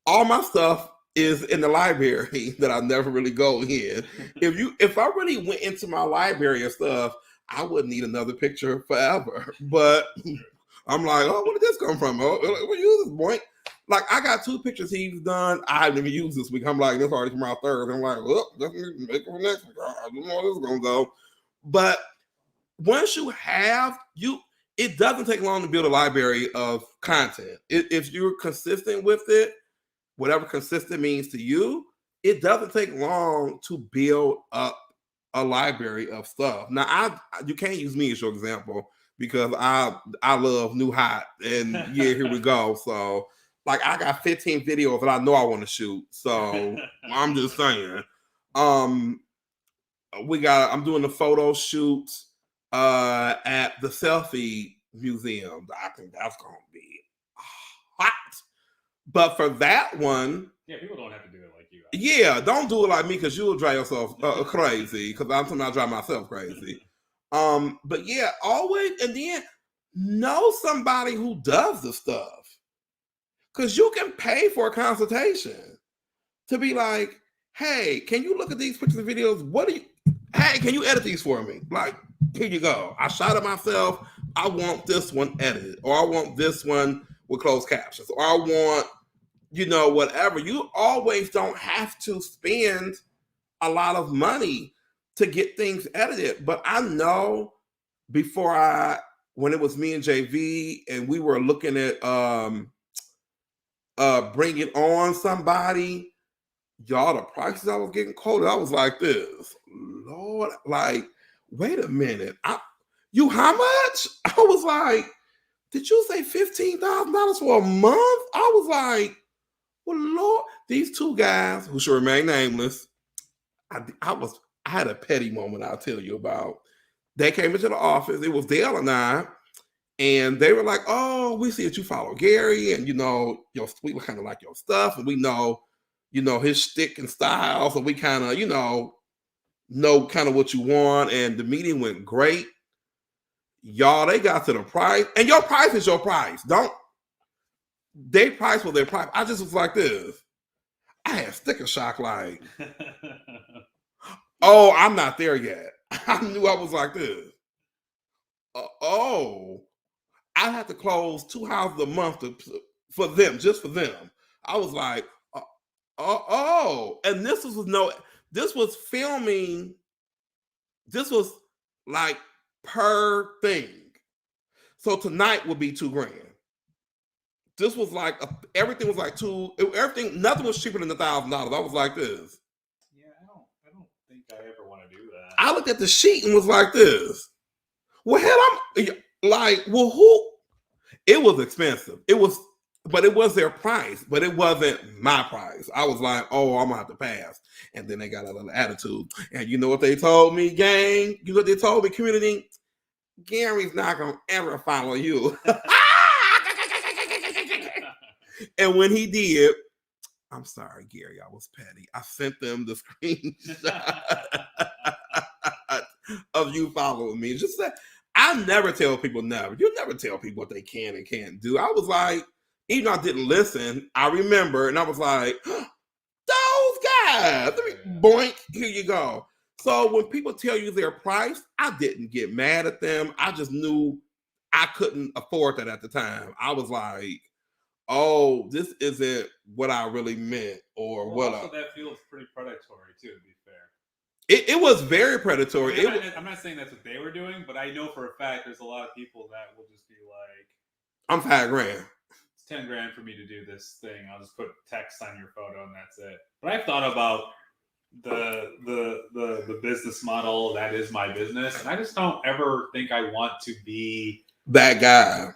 All my stuff is in the library that I never really go in. If I really went into my library and stuff, I wouldn't need another picture forever. But I'm like, where did this come from? What use this point? Like, I got 2 pictures he's done. I haven't even used this week. I'm like, this already from our third. I'm like, well, let's make it for next week. I don't know how this is gonna go. But once you have it doesn't take long to build a library of content. If you're consistent with it, whatever consistent means to you, it doesn't take long to build up a library of stuff. Now, you can't use me as your example because I love new hot, and yeah, here we go. So, like, I got 15 videos that I know I want to shoot. So I'm just saying, I'm doing the photo shoot at the Selfie Museum. I think that's gonna be hot. But for that one, people don't have to do it Yeah, don't do it like me because you'll drive yourself crazy. Because I'm talking about drive myself crazy. But yeah, always, and then know somebody who does the stuff. Because you can pay for a consultation to be like, hey, can you look at these pictures and videos? Hey, can you edit these for me? Like, here you go. I shot it myself. I want this one edited, or I want this one with closed captions, or I want, whatever. You always don't have to spend a lot of money to get things edited. But I know when it was me and JV and we were looking at bringing on somebody, y'all, the prices I was getting quoted, I was like this, Lord, like, wait a minute, you how much? I was like, did you say $15,000 for a month? I was like, well, Lord, these two guys who should remain nameless, I had a petty moment I'll tell you about. They came into the office. It was Dale and I, and they were like, "Oh, we see that you follow Gary, and we kind of like your stuff, and we know, his shtick and style, so we kind of, know kind of what you want." And the meeting went great. Y'all, they got to the price, and your price is your price. They price for their price. I just was like this. I had sticker shock, like, oh, I'm not there yet. I knew I was like this. I had to close 2 houses a month for them, just for them. I was like, and this was filming. This was like per thing. So tonight would be $2,000. This was like everything was like nothing was cheaper than $1,000. I was like this. Yeah, I don't think I ever want to do that. I looked at the sheet and was like this. Well, hell, I'm like, well, who? It was expensive. But it was their price, but it wasn't my price. I was like, oh, I'm gonna have to pass. And then they got a little attitude. And you know what they told me, gang? You know what they told me, community? Gary's not gonna ever follow you. And when he did, I'm sorry, Gary, I was petty. I sent them the screenshot of you following me. Just that I never tell people never. You never tell people what they can and can't do. I was like, even though I didn't listen, I remember, and I was like, those guys. Let me boink. Here you go. So when people tell you their price, I didn't get mad at them. I just knew I couldn't afford that at the time. I was like, oh, this isn't what I really meant, or what. Also, that feels pretty predatory too, to be fair. It was very predatory. I'm not saying that's what they were doing, but I know for a fact there's a lot of people that will just be like, I'm $5,000. It's $10,000 for me to do this thing. I'll just put text on your photo and that's it. But I've thought about the business model that is my business, and I just don't ever think I want to be that guy.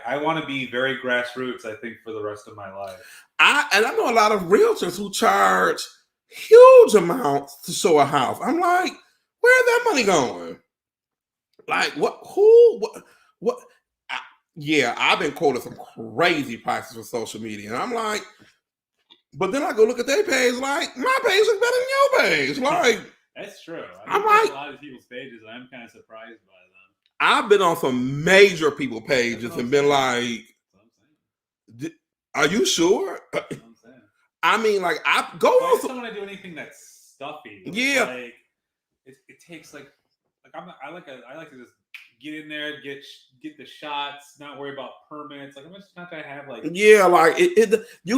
I want to be very grassroots, I think, for the rest of my life. I know a lot of realtors who charge huge amounts to show a house. I'm like, where's that money going? Like, what? Who? What? Yeah, I've been quoted some crazy prices for social media, and I'm like, but then I go look at their page, like, my page is better than your page. Like, that's true. I'm like, a lot of people's pages, and I'm kind of surprised by them. I've been on some major people pages and been like, are you sure? I mean, like, I just don't want to do anything that's stuffy. Yeah, like it takes like I like to just get in there, get the shots, not worry about permits. Like, I'm just not gonna have like you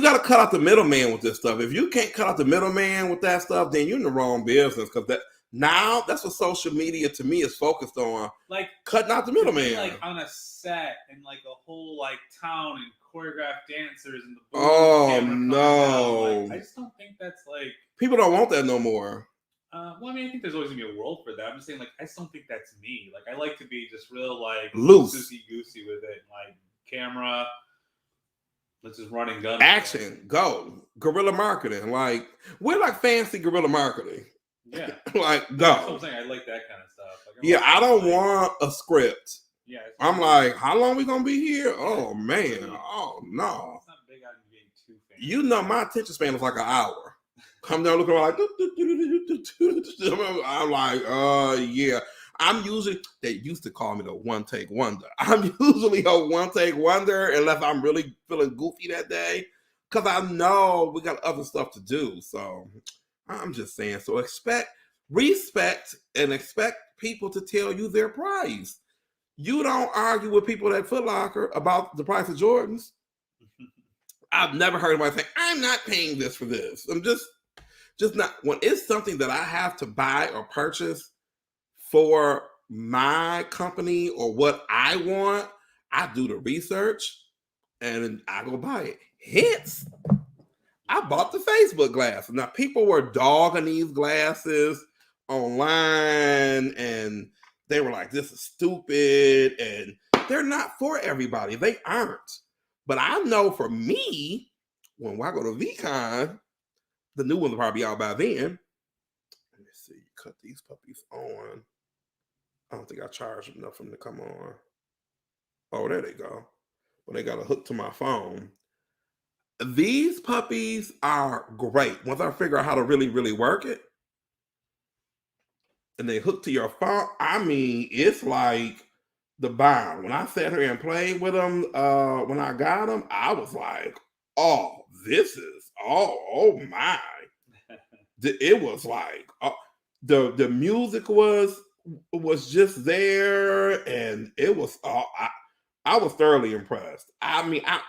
got to cut out the middleman with this stuff. If you can't cut out the middleman with that stuff, then you're in the wrong business, because that's what social media to me is focused on, like cutting out the middleman. Like on a set and like a whole like town and choreographed dancers and the oh no, like, I just don't think that's like, people don't want that no more. Well, I mean, I think there's always gonna be a world for that. I'm just saying, like, I just don't think that's me. Like, I like to be just real like loose, goosey with it, like camera. Let's just run and gun. Action, go, guerrilla marketing. Like, we're like fancy guerrilla marketing. Yeah, like, go. That's what I'm saying. I like that kind of stuff. Like, I don't want a script. Yeah, I'm like, how long we gonna be here? Oh man, oh no. It's not big on being too fancy. You know, my attention span is like an hour. Come down looking like, I'm like, yeah. I'm usually, they used to call me the one take wonder. I'm usually a one take wonder unless I'm really feeling goofy that day. Cause I know we got other stuff to do. So I'm just saying, so respect and expect people to tell you their price. You don't argue with people at Foot Locker about the price of Jordans. I've never heard anybody say, I'm not paying this for this. I'm just not, when it's something that I have to buy or purchase for my company or what I want, I do the research and I go buy it. Hence, I bought the Facebook glasses. Now, people were dogging these glasses online and they were like, this is stupid. And they're not for everybody. They aren't. But I know for me, when I go to VCon, the new ones will probably be out by then. Let me see. Cut these puppies on. I don't think I charged enough for them to come on. Oh, there they go. Well, they got a hook to my phone. These puppies are great. Once I figure out how to really, really work it, and they hook to your phone, I mean, it's like the bomb. When I sat here and played with them, when I got them, I was like, oh, this is, oh my. It was like, the music was just there, and it was, I was thoroughly impressed. I mean, I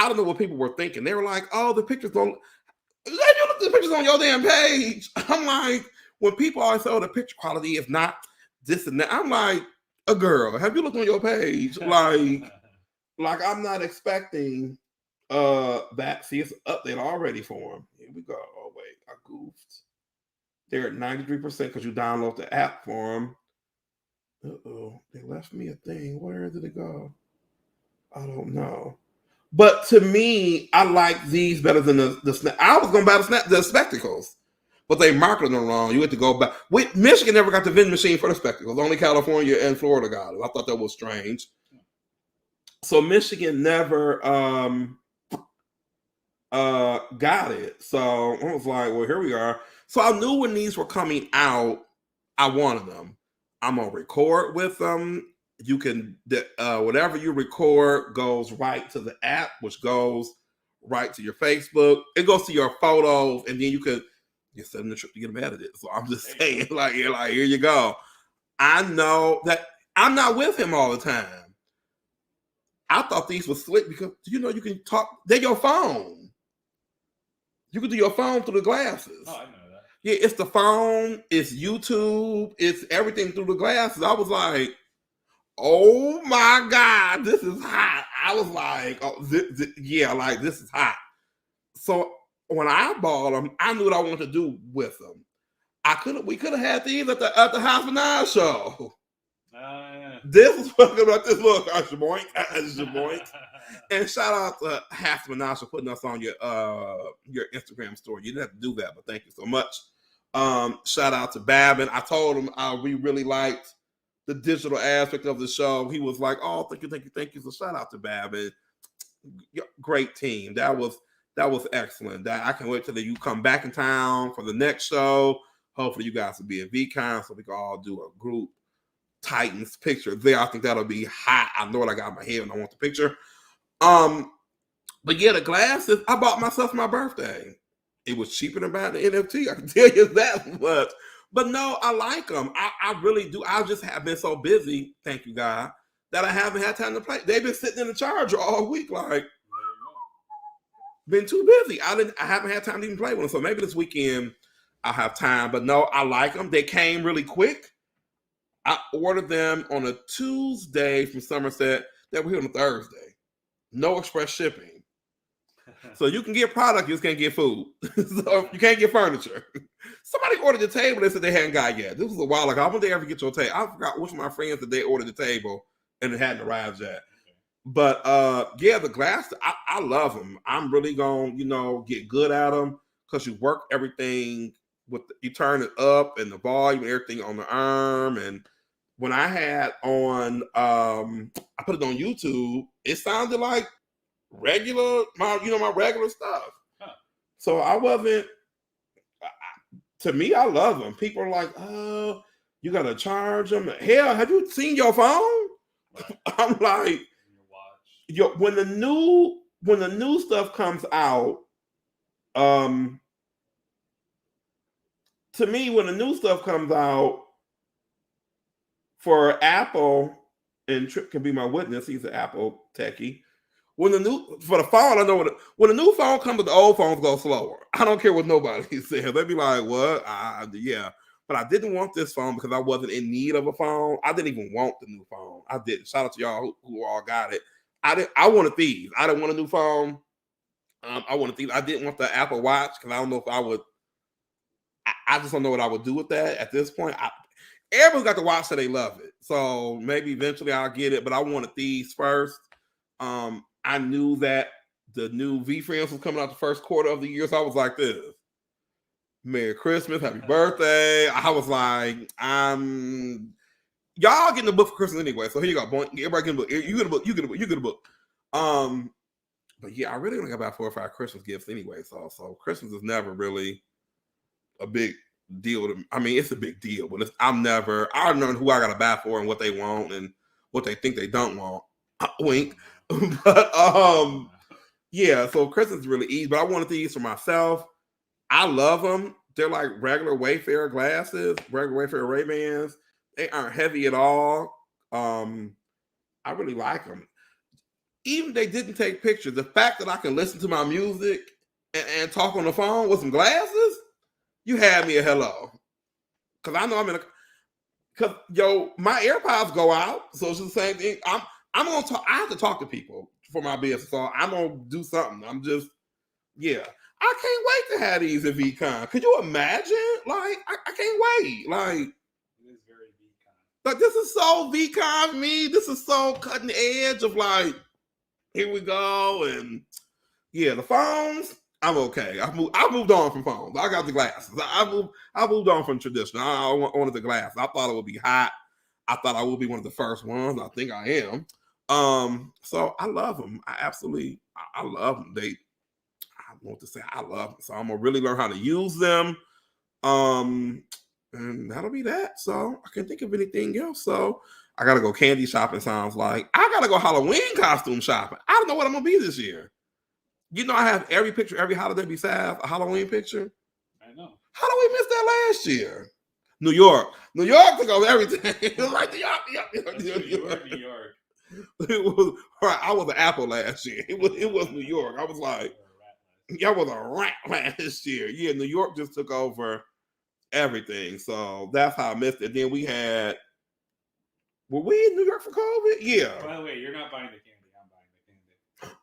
don't know what people were thinking. They were like, oh, the pictures don't, you look at the pictures on your damn page. I'm like, when people always say, oh, the picture quality is not this and that, I'm like, a girl, have you looked on your page? Like I'm not expecting that. See, it's an update already for them. Here we go. Oh, wait, I goofed. They're at 93% because you download the app for them. Uh-oh, they left me a thing. Where did it go? I don't know. But to me, I like these better than the I was going to buy the spectacles, but they marketed them wrong. You had to go back. Michigan never got the vending machine for the spectacles. Only California and Florida got it. I thought that was strange. So Michigan never got it. So I was like, well, here we are. So I knew when these were coming out, I wanted them. I'm gonna record with them. You can whatever you record goes right to the app, which goes right to your Facebook. It goes to your photos, and then you could send them the trip to get them edited. So I'm just saying, like here you go. I know that I'm not with him all the time. I thought these were slick because you can talk. They're your phone. You can do your phone through the glasses. Oh, I know that. Yeah, it's the phone, it's YouTube, it's everything through the glasses. I was like, oh my God, this is hot. I was like, oh, yeah, like this is hot. So when I bought them, I knew what I wanted to do with them. We could have had these at the House Menage show. Yeah. This is fucking about this little shaboink. And shout out to House Menage for putting us on your Instagram story. You didn't have to do that, but thank you so much. Shout out to Babin. I told him we really liked the digital aspect of the show. He was like, oh, thank you. So shout out to Babin. Great team. That was excellent. I can wait till you come back in town for the next show. Hopefully you guys will be at VCon so we can all do a group Titans picture there. I think that'll be hot. I know what I got in my head and I want the picture. But yeah, the glasses, I bought myself for my birthday. It was cheaper than buying the NFT. I can tell you that much. But no, I like them. I really do. I just have been so busy, thank you, God, that I haven't had time to play. They've been sitting in the charger all week, like, been too busy. I haven't had time to even play with them. So maybe this weekend I'll have time. But no, I like them. They came really quick. I ordered them on a Tuesday from Somerset. They were here on a Thursday. No express shipping. So you can get product, you just can't get food. So you can't get furniture. Somebody ordered the table, they said they hadn't got yet. This was a while ago. I wonder if they ever get your table. I forgot which of my friends that they ordered the table and it hadn't arrived yet. But yeah, the glass, I love them. I'm really going to, get good at them because you work everything you turn it up and the volume, everything on the arm. And when I had on, I put it on YouTube, it sounded like regular, my regular stuff. Huh. So I wasn't to me, I love them. People are like, oh, you gotta charge them. Hell, have you seen your phone? Right. I'm like, Your watch. when the new stuff comes out, to me, when the new stuff comes out for Apple, and Trip can be my witness, he's an Apple techie. When the phone, I know when the new phone comes, the old phones go slower. I don't care what nobody says. They'd be like, what? Yeah. But I didn't want this phone because I wasn't in need of a phone. I didn't even want the new phone. I didn't. Shout out to y'all who all got it. I wanted these. I didn't want a new phone. I wanted these. I didn't want the Apple Watch because I don't know if I would. I just don't know what I would do with that at this point. Everyone's got the watch, so they love it. So maybe eventually I'll get it. But I wanted these first. I knew that the new V-Friends was coming out the first quarter of the year, so I was like this. Merry Christmas, happy birthday. I was like, y'all getting the book for Christmas anyway. So here you go. Everybody get a book. You get a book, you get a book, you get a book. But yeah, I really only got about 4 or 5 Christmas gifts anyway. So Christmas is never really a big deal to me. I mean, it's a big deal, but I don't know who I gotta buy for and what they want and what they think they don't want. Wink. But yeah, so Christmas is really easy, but I wanted these for myself. I love them. They're like regular Wayfarer glasses, regular Wayfarer Ray-Bans. They aren't heavy at all. I really like them. Even they didn't take pictures. The fact that I can listen to my music and talk on the phone with some glasses, you had me a hello. Because I know I'm in a. Because my AirPods go out, so it's the same thing. I'm gonna talk. I have to talk to people for my business, so I'm gonna do something. I'm just, yeah. I can't wait to have these at VCon. Could you imagine? Like, I can't wait. Like, it is very VCon. Like, this is so VCon me. This is so cutting edge of like, here we go. And yeah, the phones, I'm okay. I moved on from phones. I got the glasses. I moved on from traditional. I wanted the glasses. I thought it would be hot. I thought I would be one of the first ones. I think I am. So I love them. I love them. I don't know what to say. I love them. So I'm gonna really learn how to use them. And that'll be that. So I can't think of anything else. So I gotta go candy shopping. Sounds like I gotta go Halloween costume shopping. I don't know what I'm gonna be this year. You know, I have every picture, every holiday besides a Halloween picture. I know. How do we miss that last year? New York took over everything. It was like New York. It was right. I was an apple last year. It was New York. I was like, I was a rat last year. Yeah, New York just took over everything. So that's how I missed it. Then were we in New York for COVID? Yeah. By the way, you're not buying the candy. I'm buying the candy.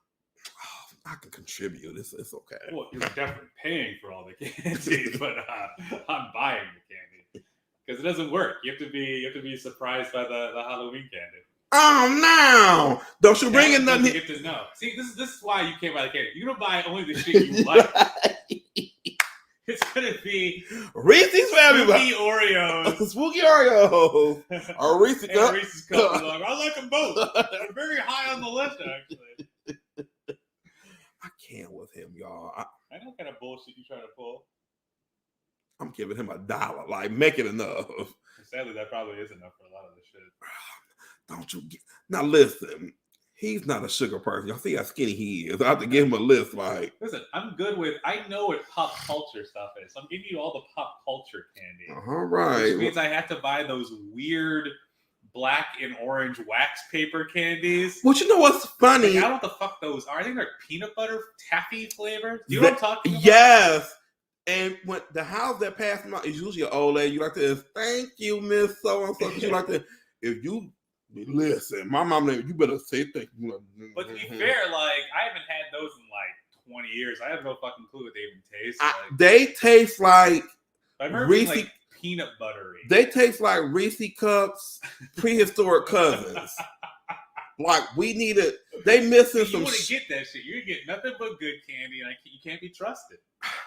I can contribute. It's okay. Well, you're definitely paying for all the candy, but I'm buying the candy because it doesn't work. You have to be surprised by the Halloween candy. Oh no! Don't you bring in nothing? You get to know. See, this is why you can't buy the candy. You're gonna buy only the shit you like. It's gonna be Reese's family, spooky Oreos, spooky Oreos, or Reese's cup. Reese's cup. I like them both. They're very high on the list, actually. I can't with him, y'all. I know what kind of bullshit you trying to pull. I'm giving him $1. Like, make it enough. Sadly, that probably is enough for a lot of this shit. Don't you get now? Listen, he's not a sugar person. Y'all see how skinny he is. I have to give him a list. Like, listen, I'm good with. I know what pop culture stuff is. So I'm giving you all the pop culture candy. All right, which means I have to buy those weird black and orange wax paper candies. Well, you know what's funny? Like, I don't know what the fuck those are. I think they're peanut butter taffy flavored. Do you know what I'm talking about? Yes. And when the house that passed them out is usually an old lady. You like to thank you, Miss So and So. You like to if you. Listen, my mom, you better say thank you. But to be fair, like, I haven't had those in like 20 years. I have no fucking clue what they even taste like. They taste like Reese, like peanut buttery. They taste like Reese Cups, prehistoric cousins. Like, we need it. They missing some. You want to get that shit. You're getting nothing but good candy, and you can't be trusted.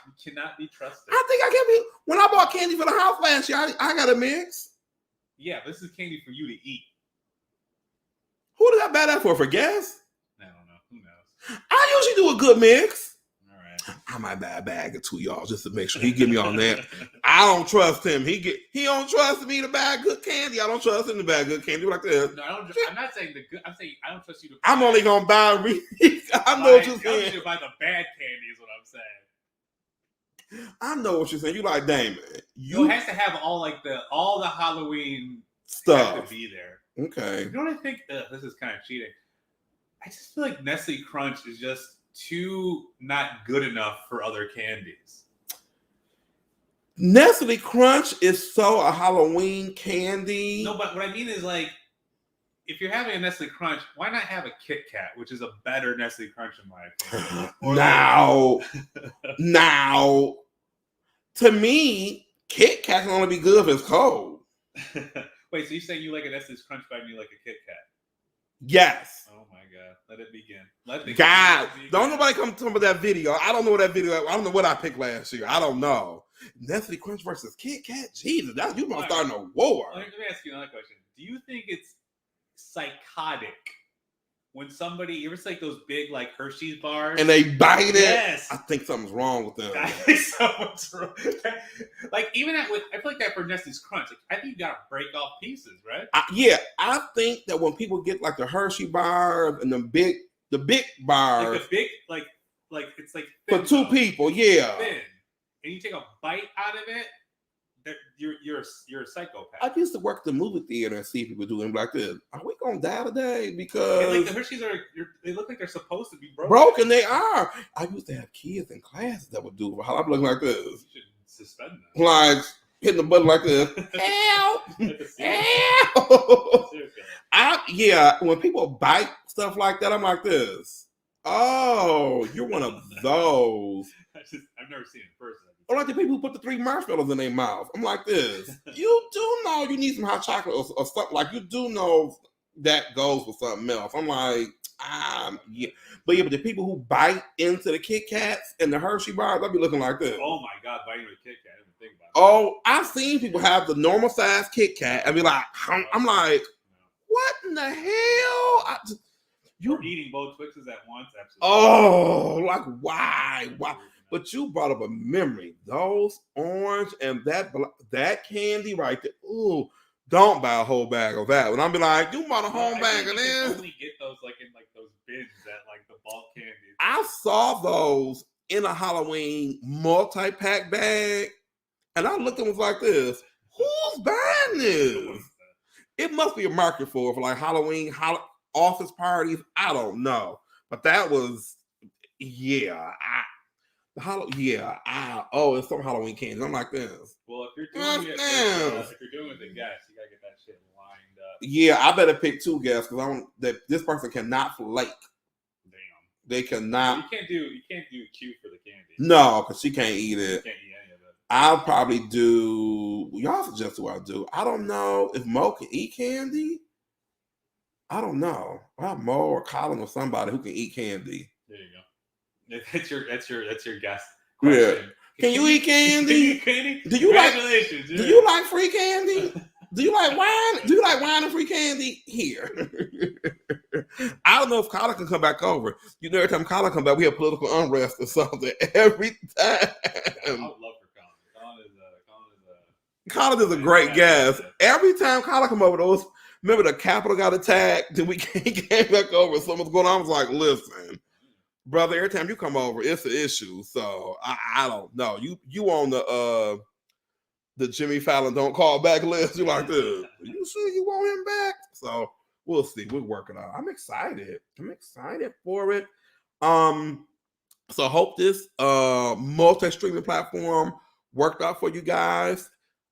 You cannot be trusted. I think I can be. When I bought candy for the house last year, I got a mix. Yeah, this is candy for you to eat. Who did I buy that for? For gas? I don't know. Who knows? I usually do a good mix. All right. I might buy a bag or two, y'all, just to make sure he give me on that. I don't trust him. He don't trust me to buy good candy. I don't trust him to buy good candy like this. No, I'm not saying the good. I'm saying I don't trust you to. I'm only gonna buy. I know what you're saying. You buy the bad candy is what I'm saying. I know what you're saying. You like Damon. You has to have all the Halloween stuff have to be there. Okay. You know what I think? This is kind of cheating. I just feel like Nestle Crunch is just too not good enough for other candies. Nestle Crunch is so a Halloween candy. No, but what I mean is like, if you're having a Nestle Crunch, why not have a Kit Kat, which is a better Nestle Crunch in my opinion? Now, to me, Kit Kat can only be good if it's cold. Wait, so you saying you like a Nestle Crunch, but you like a Kit Kat? Yes. Oh my God! Let it begin. God, don't nobody come to me with that video. I don't know what that video. I don't know what I picked last year. I don't know. Nestle Crunch versus Kit Kat. Jesus, you might start a war. Let me ask you another question. Do you think it's psychotic when somebody, you ever see like those big like Hershey's bars and they bite it? Yes. I think something's wrong with them. I think something's wrong. Like even I feel like that for Nestle's Crunch. Like, I think you gotta break off pieces, right? I think that when people get like the Hershey bars and the big bars, like the big like it's like for two people, yeah. Thin. And you take a bite out of it, you're a psychopath. I used to work the movie theater and see people doing like this. Are we gonna die today? Because and like the Hershey's they look like they're supposed to be broken. Broken, they are. I used to have kids in classes that would do. How I'm looking like this. You should suspend them. Like hitting the button like this. Help! Help! When people bite stuff like that, I'm like this. Oh, you're one of those. I've never seen it in person. Or like the people who put the 3 marshmallows in their mouth. I'm like this. You do know you need some hot chocolate or something. Like you do know that goes with something else. I'm like, yeah. But the people who bite into the Kit Kats and the Hershey bars, I'll be looking like this. Oh my God, biting into a Kit Kat. I didn't think about it. Oh, I've seen people have the normal size Kit Kat and be like, I'm like, what in the hell? You're eating both Twixes at once? Absolutely. Oh, like why? Why? But you brought up a memory. Those orange and that candy right there. Ooh, don't buy a whole bag of that. When I'm be like, you bought a whole bag of this. You only get those like in like those bins at like the bulk candy. I saw those in a Halloween multi-pack bag, and I looked at them like this. Who's buying this? It must be a market for like Halloween office parties. I don't know, but that was it's some Halloween candy. I'm like this. Well, if you're doing it, if you're doing the guests, you gotta get that shit lined up. Yeah, I better pick 2 guests because this person cannot flake. Damn. They cannot. You can't do Q for the candy. No, because she can't eat it. You can't eat any of it. I'll probably do. Y'all suggest who I do. I don't know if Mo can eat candy. I don't know. I have Mo or Colin or somebody who can eat candy. There you go. That's your guess. Yeah. Can you eat candy? Do you Congratulations. Do you like free candy? Do you like wine? Do you like wine and free candy? Here. I don't know if Colin can come back over. You know, every time Colin come back, we have political unrest or something. Every time. I would love for Colin. Colin is a great guest. Every time Colin come over, remember the Capitol got attacked, then we came back over. Something's going on. I was like, listen. Brother, every time you come over, it's an issue. So I don't know. You on the Jimmy Fallon don't call back list. You like this. You sure you want him back? So we'll see. We're working on it. I'm excited for it. So I hope this multi-streaming platform worked out for you guys.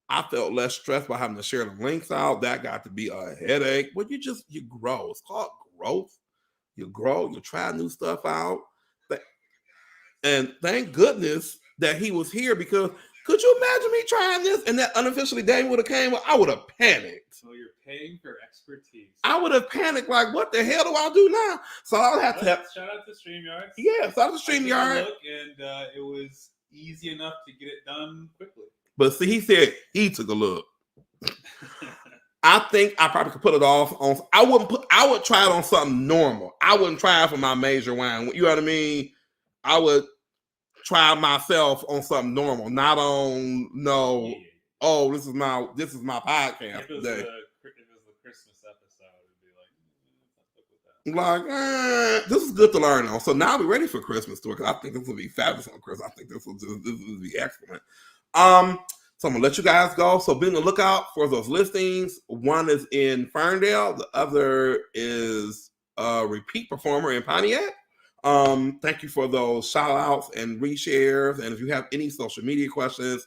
I felt less stressed by having to share the links out. That got to be a headache. But you grow. It's called growth. You grow, you try new stuff out. And thank goodness that he was here, because could you imagine me trying this and that unofficially Dame would have came? I would have panicked. So you're paying for expertise. I would have panicked like, what the hell do I do now? So I would have to have... Shout out to StreamYard. Yeah, shout out to StreamYard. And it was easy enough to get it done quickly. But see, he said he took a look. I think I probably could put it off on. I would try it on something normal. I wouldn't try it for my major wine. You know what I mean? I would try myself on something normal, not on no. Oh, this is my podcast If it was day. the Christmas episode, it'd be like, This is good to learn on. So now we're ready for Christmas tour because I think this will be fabulous on Christmas. I think this will be excellent. So I'm gonna let you guys go. So be on the lookout for those listings. One is in Ferndale, the other is a repeat performer in Pontiac. Thank you for those shout outs and reshares. And if you have any social media questions,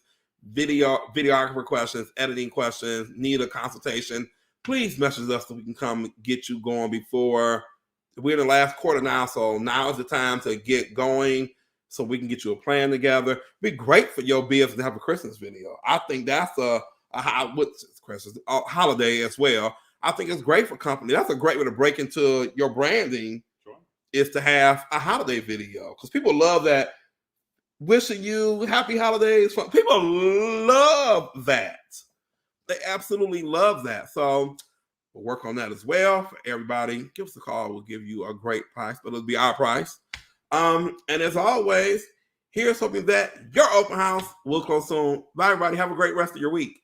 videographer questions, editing questions, need a consultation, please message us so we can come get you going before we're in the last quarter now. So now is the time to get going so we can get you a plan together. Be great for your business to have a Christmas video. I think that's a holiday as well. I think it's great for company. That's a great way to break into your branding. Sure. Is to have a holiday video because people love that. Wishing you happy holidays. People love that. They absolutely love that. So we'll work on that as well for everybody. Give us a call. We'll give you a great price, but it'll be our price. And as always, here's hoping that your open house will close soon. Bye, everybody. Have a great rest of your week.